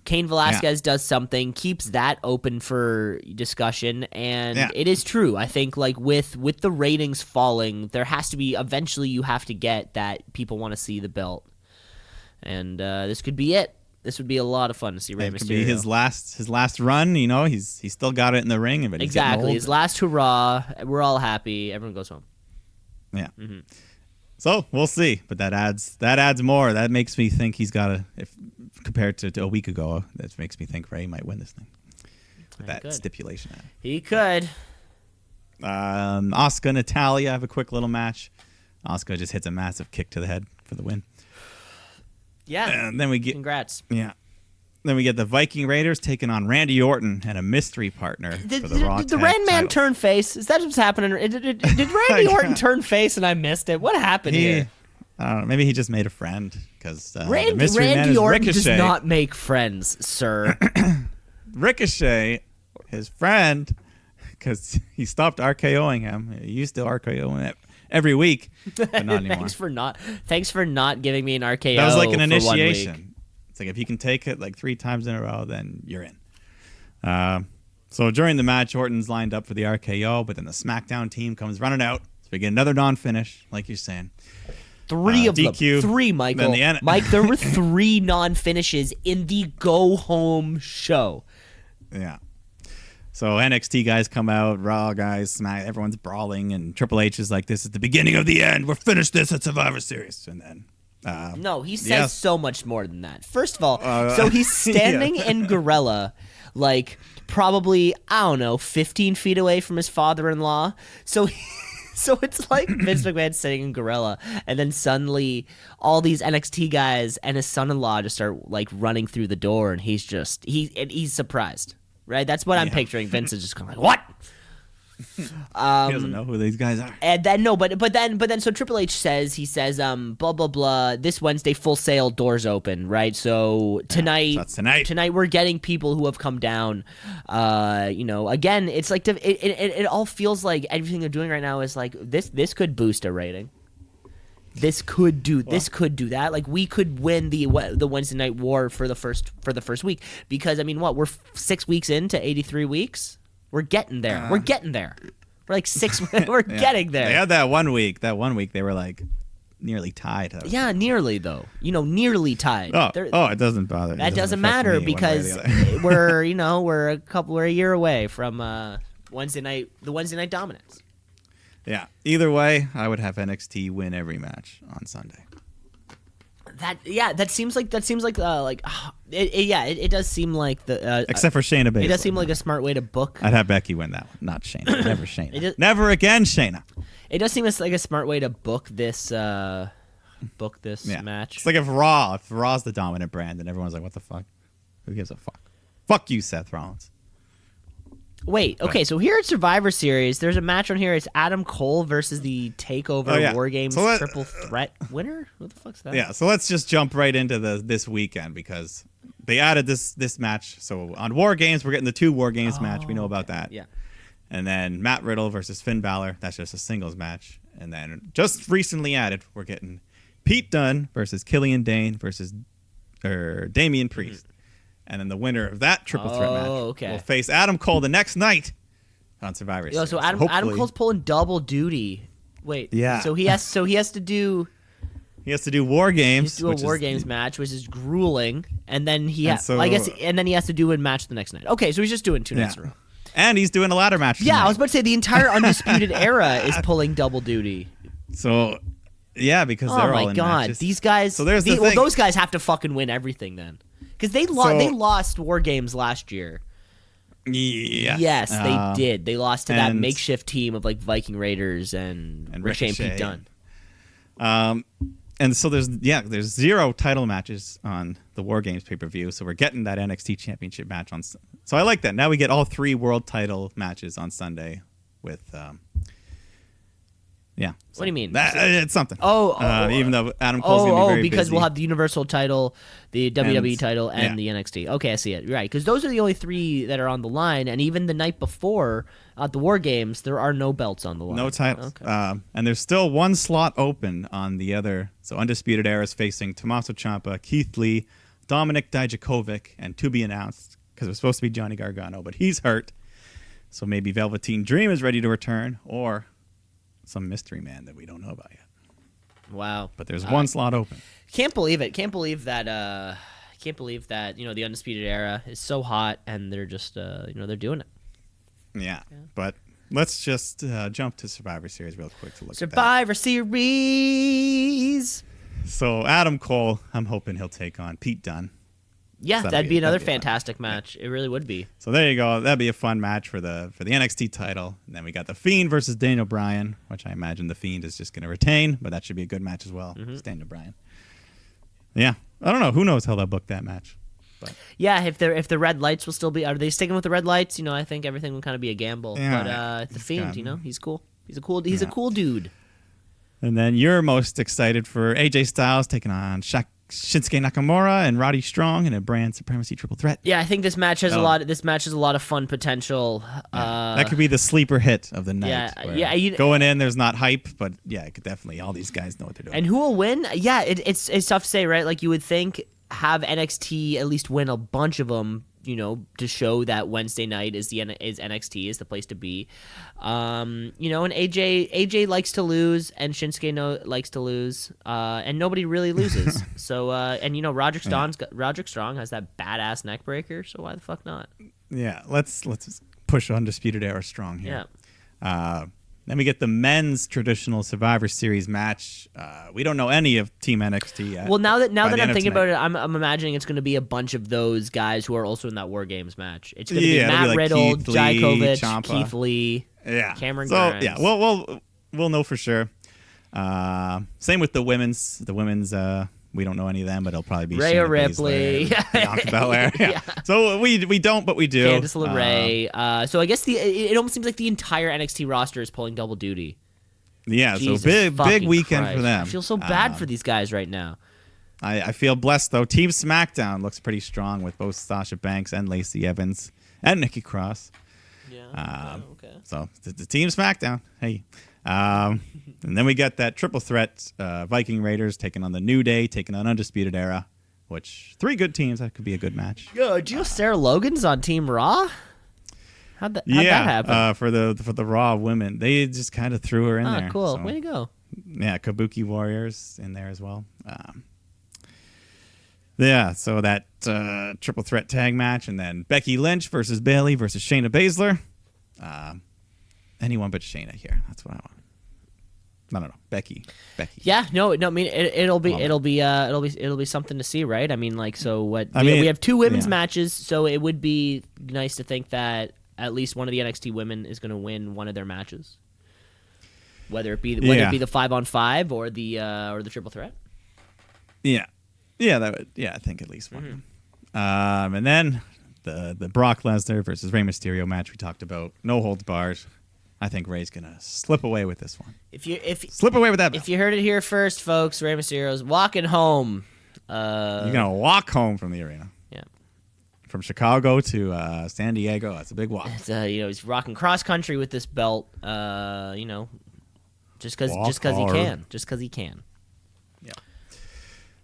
Cain Velasquez does something, keeps that open for discussion, and it is true. I think, like, with the ratings falling, there has to be, eventually you have to get that people want to see the belt. And this could be it. This would be a lot of fun to see Rey Mysterio. It could be his last run, he's still got it in the ring. But exactly, his last hurrah. We're all happy. Everyone goes home. Yeah. Mm-hmm. So we'll see, but that adds more. That makes me think he's got compared to a week ago, that makes me think Ray might win this thing. With that stipulation. He could. Asuka, Natalya have a quick little match. Asuka just hits a massive kick to the head for the win. Yeah. And then we get congrats. Yeah. Then we get the Viking Raiders taking on Randy Orton and a mystery partner for the Raw Did the Tag Ran Man titles. turn face? Is that what's happening? Did Randy Orton turn face and I missed it? What happened here? I don't know. Maybe he just made a friend because the Randy mystery man is Orton Ricochet. does not make friends, sir. Ricochet, his friend, because he stopped RKOing him. He used to RKO him every week, but not anymore. Thanks for not giving me an RKO. That was like an for initiation. 1 week. It's like if you can take it like 3 times in a row, then you're in. So during the match, Orton's lined up for the RKO, but then the SmackDown team comes running out. So we get another non-finish, like you're saying. 3 of DQ, them. 3, Michael. Mike, there were 3 non-finishes in the go-home show. Yeah. So NXT guys come out, Raw guys, Smack, everyone's brawling, and Triple H is like, this is the beginning of the end. We're finished this at Survivor Series. And then... no, he says so much more than that. First of all, so he's standing in Gorilla, like, probably, 15 feet away from his father-in-law. So it's like Vince McMahon sitting in Gorilla, and then suddenly all these NXT guys and his son-in-law just start like running through the door, and he's surprised, right? That's what I'm picturing. Vince is just kind of like, what? He doesn't know who these guys are. And then but then so Triple H says blah blah blah. This Wednesday, Full Sail, doors open, right? So tonight, so that's tonight we're getting people who have come down. Again, it's like it all feels like everything they're doing right now is like this could boost a rating. This could do that. Like we could win the Wednesday Night War for the first week, because I mean, we're 6 weeks into 83 weeks. We're getting there. We're like 6. We're getting there. They had that 1 week. That 1 week they were like nearly tied. Yeah, nearly though. Nearly tied. It doesn't bother. That doesn't affect matter me because one way or the other. we're a year away from the Wednesday night dominance. Yeah. Either way, I would have NXT win every match on Sunday. That seems like it does seem like the except for Shayna Baszler. It does seem like a smart way to book. I'd have Becky win that one, not Shayna. Never Shayna. Never again, Shayna. It does seem like a smart way to book this match. It's like if Raw's the dominant brand, and everyone's like, "What the fuck? Who gives a fuck? Fuck you, Seth Rollins." Wait, okay, so here at Survivor Series, there's a match on here. It's Adam Cole versus the TakeOver War Games Triple Threat winner. What the fuck's that? Yeah, so let's just jump right into this weekend because they added this match. So on War Games, we're getting the 2 War Games match. We know about that. Yeah. And then Matt Riddle versus Finn Balor. That's just a singles match. And then just recently added, we're getting Pete Dunne versus Killian Dane versus Damian Priest. And then the winner of that triple threat match will face Adam Cole the next night on Survivor Series. So Adam Cole's pulling double duty. Wait. Yeah. So he has to do. He has to do War Games. He has to do a War Games match, which is grueling, and then and then he has to do a match the next night. Okay, so he's just doing 2 nights in a row. And he's doing a ladder match. Yeah, I was about to say the entire Undisputed Era is pulling double duty. So, yeah, because they're all in matches. These guys. So there's the thing. Those guys have to fucking win everything then. Because they lost War Games last year. Yes, they did. They lost to that makeshift team of like Viking Raiders and Ricochet and Pete Dunne. And so there's 0 title matches on the War Games pay-per-view. So we're getting that NXT Championship match on. So I like that. Now we get all 3 world title matches on Sunday with. Yeah. What do you mean? It's something. Even though Adam Cole's going to be very because busy. we'll have the Universal title, the WWE title, and the NXT. Okay, I see it. Right, because those are the only 3 that are on the line, and even the night before at the War Games, there are no belts on the line. No titles. Okay. And there's still 1 slot open on the other. So Undisputed Era is facing Tommaso Ciampa, Keith Lee, Dominik Dijakovic, and to be announced, because it was supposed to be Johnny Gargano, but he's hurt. So maybe Velveteen Dream is ready to return, or some mystery man that we don't know about yet. Wow. But there's 1 slot open. Can't believe it. Can't believe that the Undisputed Era is so hot and they're just they're doing it. Yeah. But let's just jump to Survivor Series real quick to look at that. Survivor Series. So Adam Cole, I'm hoping he'll take on Pete Dunne. Yeah, that'd be another fantastic match. Yeah. It really would be. So there you go. That'd be a fun match for the NXT title. And then we got The Fiend versus Daniel Bryan, which I imagine The Fiend is just going to retain, but that should be a good match as well. It's Daniel Bryan. Yeah. I don't know. Who knows how they'll book that match. But. Yeah, if the red lights will still be... Are they sticking with the red lights? I think everything will kind of be a gamble. Yeah, but The Fiend, he's cool. He's a cool cool dude. And then you're most excited for AJ Styles taking on Shinsuke Nakamura and Roddy Strong in a brand supremacy triple threat. Yeah, I think this match has a lot of fun potential. That could be the sleeper hit of the night. Going in, there's not hype, but yeah, it could definitely. All these guys know what they're doing. And who will win? Yeah, it's tough to say, right? Like you would think, have NXT at least win a bunch of them, to show that Wednesday night is NXT is the place to be. And AJ likes to lose, and Shinsuke likes to lose, and nobody really loses. So Roderick Strong has that badass neck breaker. So why the fuck not? Yeah, let's push Undisputed Era strong here. Yeah. Then we get the men's traditional Survivor Series match. We don't know any of Team NXT yet. Well, now that I'm thinking about it, I'm imagining it's going to be a bunch of those guys who are also in that War Games match. It's going to be Matt Riddle, Dijakovic, Keith Lee, Cameron Grimes. Yeah, we'll know for sure. Same with the women's. We don't know any of them, but it'll probably be Rhea Ripley, Bianca Belair. Yeah. So we don't, but we do. Candice LeRae. So I guess it almost seems like the entire NXT roster is pulling double duty. Yeah, Jesus so big weekend Christ. for them. I feel so bad for these guys right now. I feel blessed though. Team SmackDown looks pretty strong with both Sasha Banks and Lacey Evans and Nikki Cross. Yeah. Okay. So the Team SmackDown. Hey. And then we got that triple threat, Viking Raiders taking on the New Day, taking on Undisputed Era, which 3 good teams. That could be a good match. Yo, do you know Sarah Logan's on Team Raw? How'd that happen? For the Raw women, they just kind of threw her in there. Cool. So. Way to go. Kabuki Warriors in there as well. Yeah, so that triple threat tag match, and then Becky Lynch versus Bayley versus Shayna Baszler. Anyone but Shayna here. That's what I want. No. Becky. Yeah, no. I mean, it'll be something to see, right? I mean, like, so what? We have 2 women's matches, so it would be nice to think that at least one of the NXT women is going to win one of their matches, whether it be the 5-on-5 or the triple threat. Yeah, that would. Yeah, I think at least one. And then the Brock Lesnar versus Rey Mysterio match we talked about. No holds barred. I think Rey's gonna slip away with this one. Slip away with that. If you heard it here first, folks, Rey Mysterio's walking home. You're gonna walk home from the arena. Yeah. From Chicago to San Diego, that's a big walk. He's rocking cross country with this belt. Just because he can. Yeah.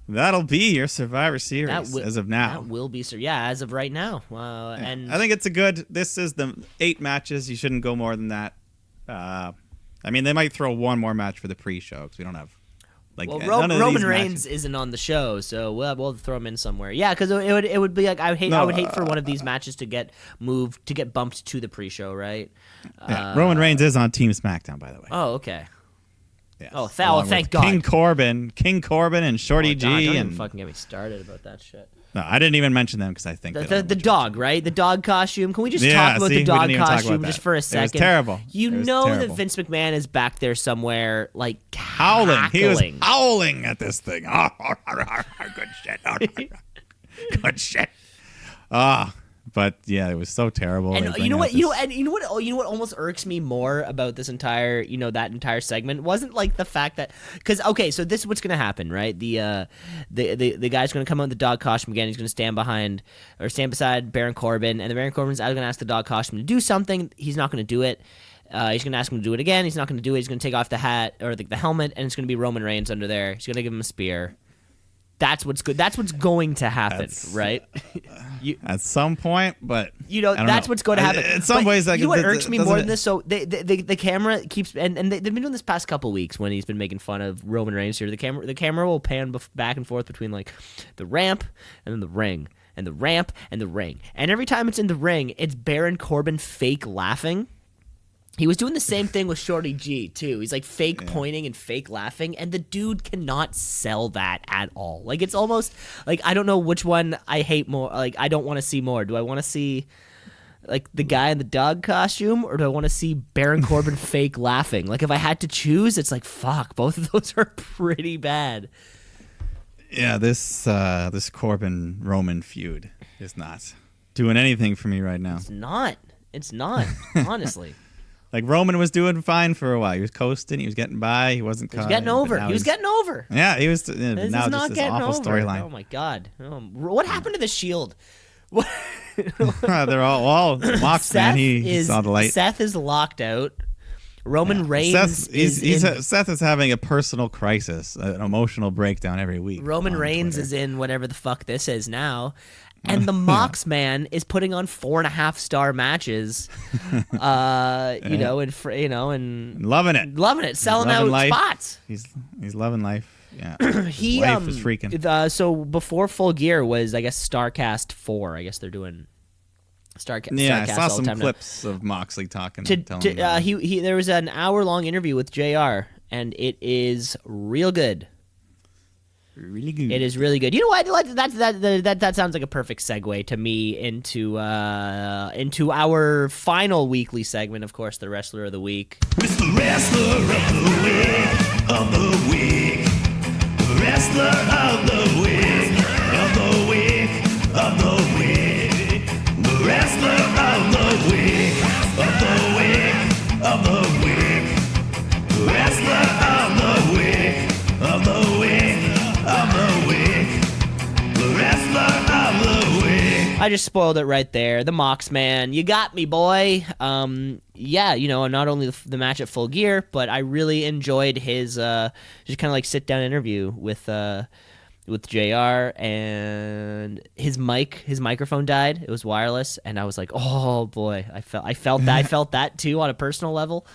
That'll be your Survivor Series as of now. That will be, as of right now. And I think it's this is the 8 matches. You shouldn't go more than that. I mean, they might throw one more match for the pre-show because we don't have Roman Reigns isn't on the show, so we'll throw him in somewhere. Yeah, because it would be like I would hate for one of these matches to get bumped to the pre-show, right? Roman Reigns is on Team SmackDown, by the way. Oh, okay. Yes. Oh, thank God. King Corbin, and Shorty G, don't and even fucking get me started about that shit. No, I didn't even mention them because I think the dog, right? The dog costume. Can we just talk about the dog costume just for a second? It was terrible. That Vince McMahon is back there somewhere, like howling. Cackling. He was howling at this thing. Good shit. Good shit. But yeah, it was so terrible. And you know what almost irks me more about this entire, that entire segment wasn't like the fact that, because okay, so this is what's gonna happen, right? The guy's gonna come out in the dog costume again. He's gonna stand beside Baron Corbin, and the Baron Corbin's either gonna ask the dog costume to do something. He's not gonna do it. He's gonna ask him to do it again. He's not gonna do it. He's gonna take off the hat or the helmet, and it's gonna be Roman Reigns under there. He's gonna give him a spear. That's what's good. That's what's going to happen, right? At some point, but that's what's going to happen. In some ways, like, what irks me more than this. So the camera keeps and they've been doing this past couple weeks when he's been making fun of Roman Reigns here. The camera will pan back and forth between like the ramp and then the ring and the ramp and the ring, and every time it's in the ring, it's Baron Corbin fake laughing. He was doing the same thing with Shorty G, too. He's like fake pointing and fake laughing, and the dude cannot sell that at all. Like, it's almost like I don't know which one I hate more. Like, I don't want to see more. Do I want to see like the guy in the dog costume, or do I want to see Baron Corbin fake laughing? Like, if I had to choose, it's like, fuck, both of those are pretty bad. Yeah, this Corbin Roman feud is not doing anything for me right now. It's not, honestly. Like, Roman was doing fine for a while. He was coasting. He was getting by. He wasn't caught. He was getting over. Yeah, he was. Now just this awful storyline. Oh, my God. What happened to the Shield? They're all locked, man. He saw the light. Seth is locked out. Roman Reigns Seth is having a personal crisis, an emotional breakdown every week. Roman Reigns is in whatever the fuck this is now. And the Mox man is putting on 4.5-star matches, and loving it, selling out life. Spots. He's loving life. Yeah, his wife is freaking. So before Full Gear was, I guess, StarCast 4. I guess they're doing StarCast. Yeah, StarCast I saw all some the time clips of Moxley talking. There was an hour-long interview with JR, and it is real good. Really good. It is really good. You know what? That sounds like a perfect segue to me into our final weekly segment. Of course, the Wrestler of the Week. It's the Wrestler of the Week. Wrestler of the Week. Of the Week. Of the Week. The Wrestler of the Week. Of the Week. Of the Week. Wrestler of the Week. Of the Week. Of the Week. The Wrestler of the Week. I just spoiled it right there. The Mox man, you got me, boy. Not only the match at Full Gear, but I really enjoyed his just kind of like sit down interview with with JR, and his microphone died. It was wireless, and I was like, oh boy, I felt that too on a personal level,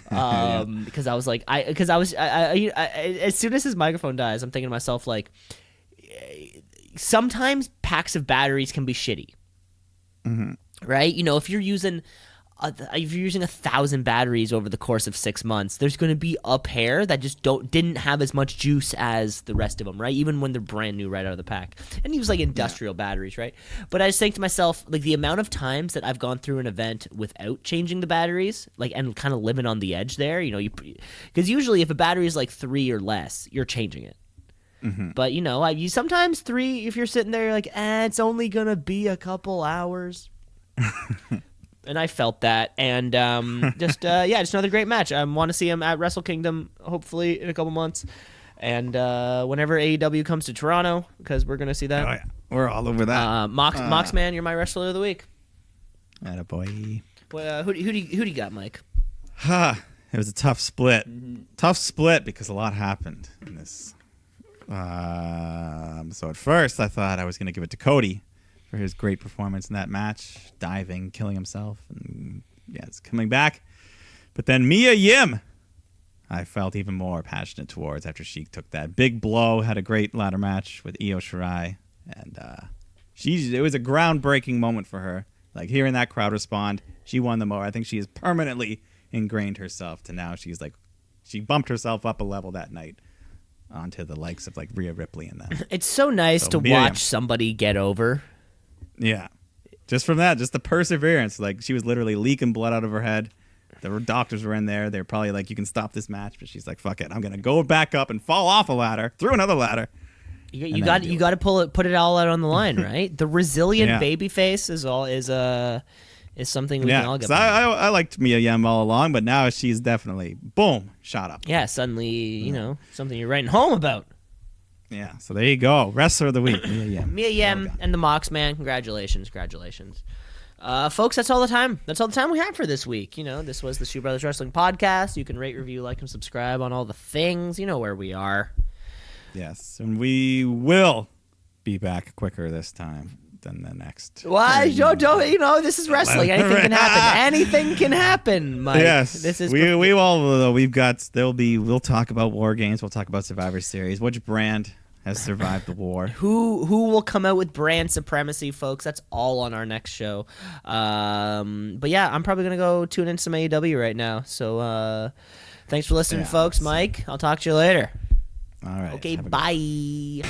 because I was like, as soon as his microphone dies, I'm thinking to myself like, sometimes packs of batteries can be shitty, right? You know, if you're using 1,000 batteries over the course of 6 months, there's going to be a pair that just didn't have as much juice as the rest of them, right? Even when they're brand new right out of the pack. And he was like industrial batteries, right? But I just think to myself, like, the amount of times that I've gone through an event without changing the batteries, like, and kind of living on the edge there, you know, because usually if a battery is like 3 or less, you're changing it. But, you know, you sometimes 3, if you're sitting there, you're like, it's only going to be a couple hours. And I felt that, and just another great match. I want to see him at Wrestle Kingdom, hopefully in a couple months, and whenever AEW comes to Toronto, because we're gonna see that. Oh, yeah. We're all over that. Moxman, you're my wrestler of the week. Attaboy. Well, who do you got, Mike? It was a tough split. Tough split because a lot happened in this. So at first I thought I was gonna give it to Cody for his great performance in that match, diving, killing himself, and it's coming back. But then Mia Yim, I felt even more passionate towards after she took that big blow, had a great ladder match with Io Shirai, and it was a groundbreaking moment for her. Like, hearing that crowd respond, she won the more. I think she has permanently ingrained herself to now she bumped herself up a level that night onto the likes of like Rhea Ripley and them. It's so nice to watch somebody get over. Yeah. Just from that, just the perseverance. Like, she was literally leaking blood out of her head. The doctors were in there. They were probably like, you can stop this match. But she's like, fuck it. I'm going to go back up and fall off a ladder, through another ladder. You got to put it all out on the line, right? The resilient baby face is something we can all get behind. I liked Mia Yim all along, but now she's definitely, boom, shot up. Yeah, suddenly, something you're writing home about. Yeah, so there you go. Wrestler of the week, Mia Yim. Mia Yim and the Moxman. Congratulations. Folks, that's all the time. That's all the time we have for this week. This was the Shoe Brothers Wrestling Podcast. You can rate, review, like, and subscribe on all the things. You know where we are. Yes, and we will be back quicker this time than the next. Why? Don't. This is wrestling. Anything can happen. Anything can happen, Mike. Yes. This is. We'll talk about War Games. We'll talk about Survivor Series. Which brand has survived the war? Who will come out with brand supremacy, folks? That's all on our next show. But yeah, I'm probably gonna go tune in some AEW right now. So thanks for listening, folks. Mike, I'll talk to you later. All right. Okay, bye.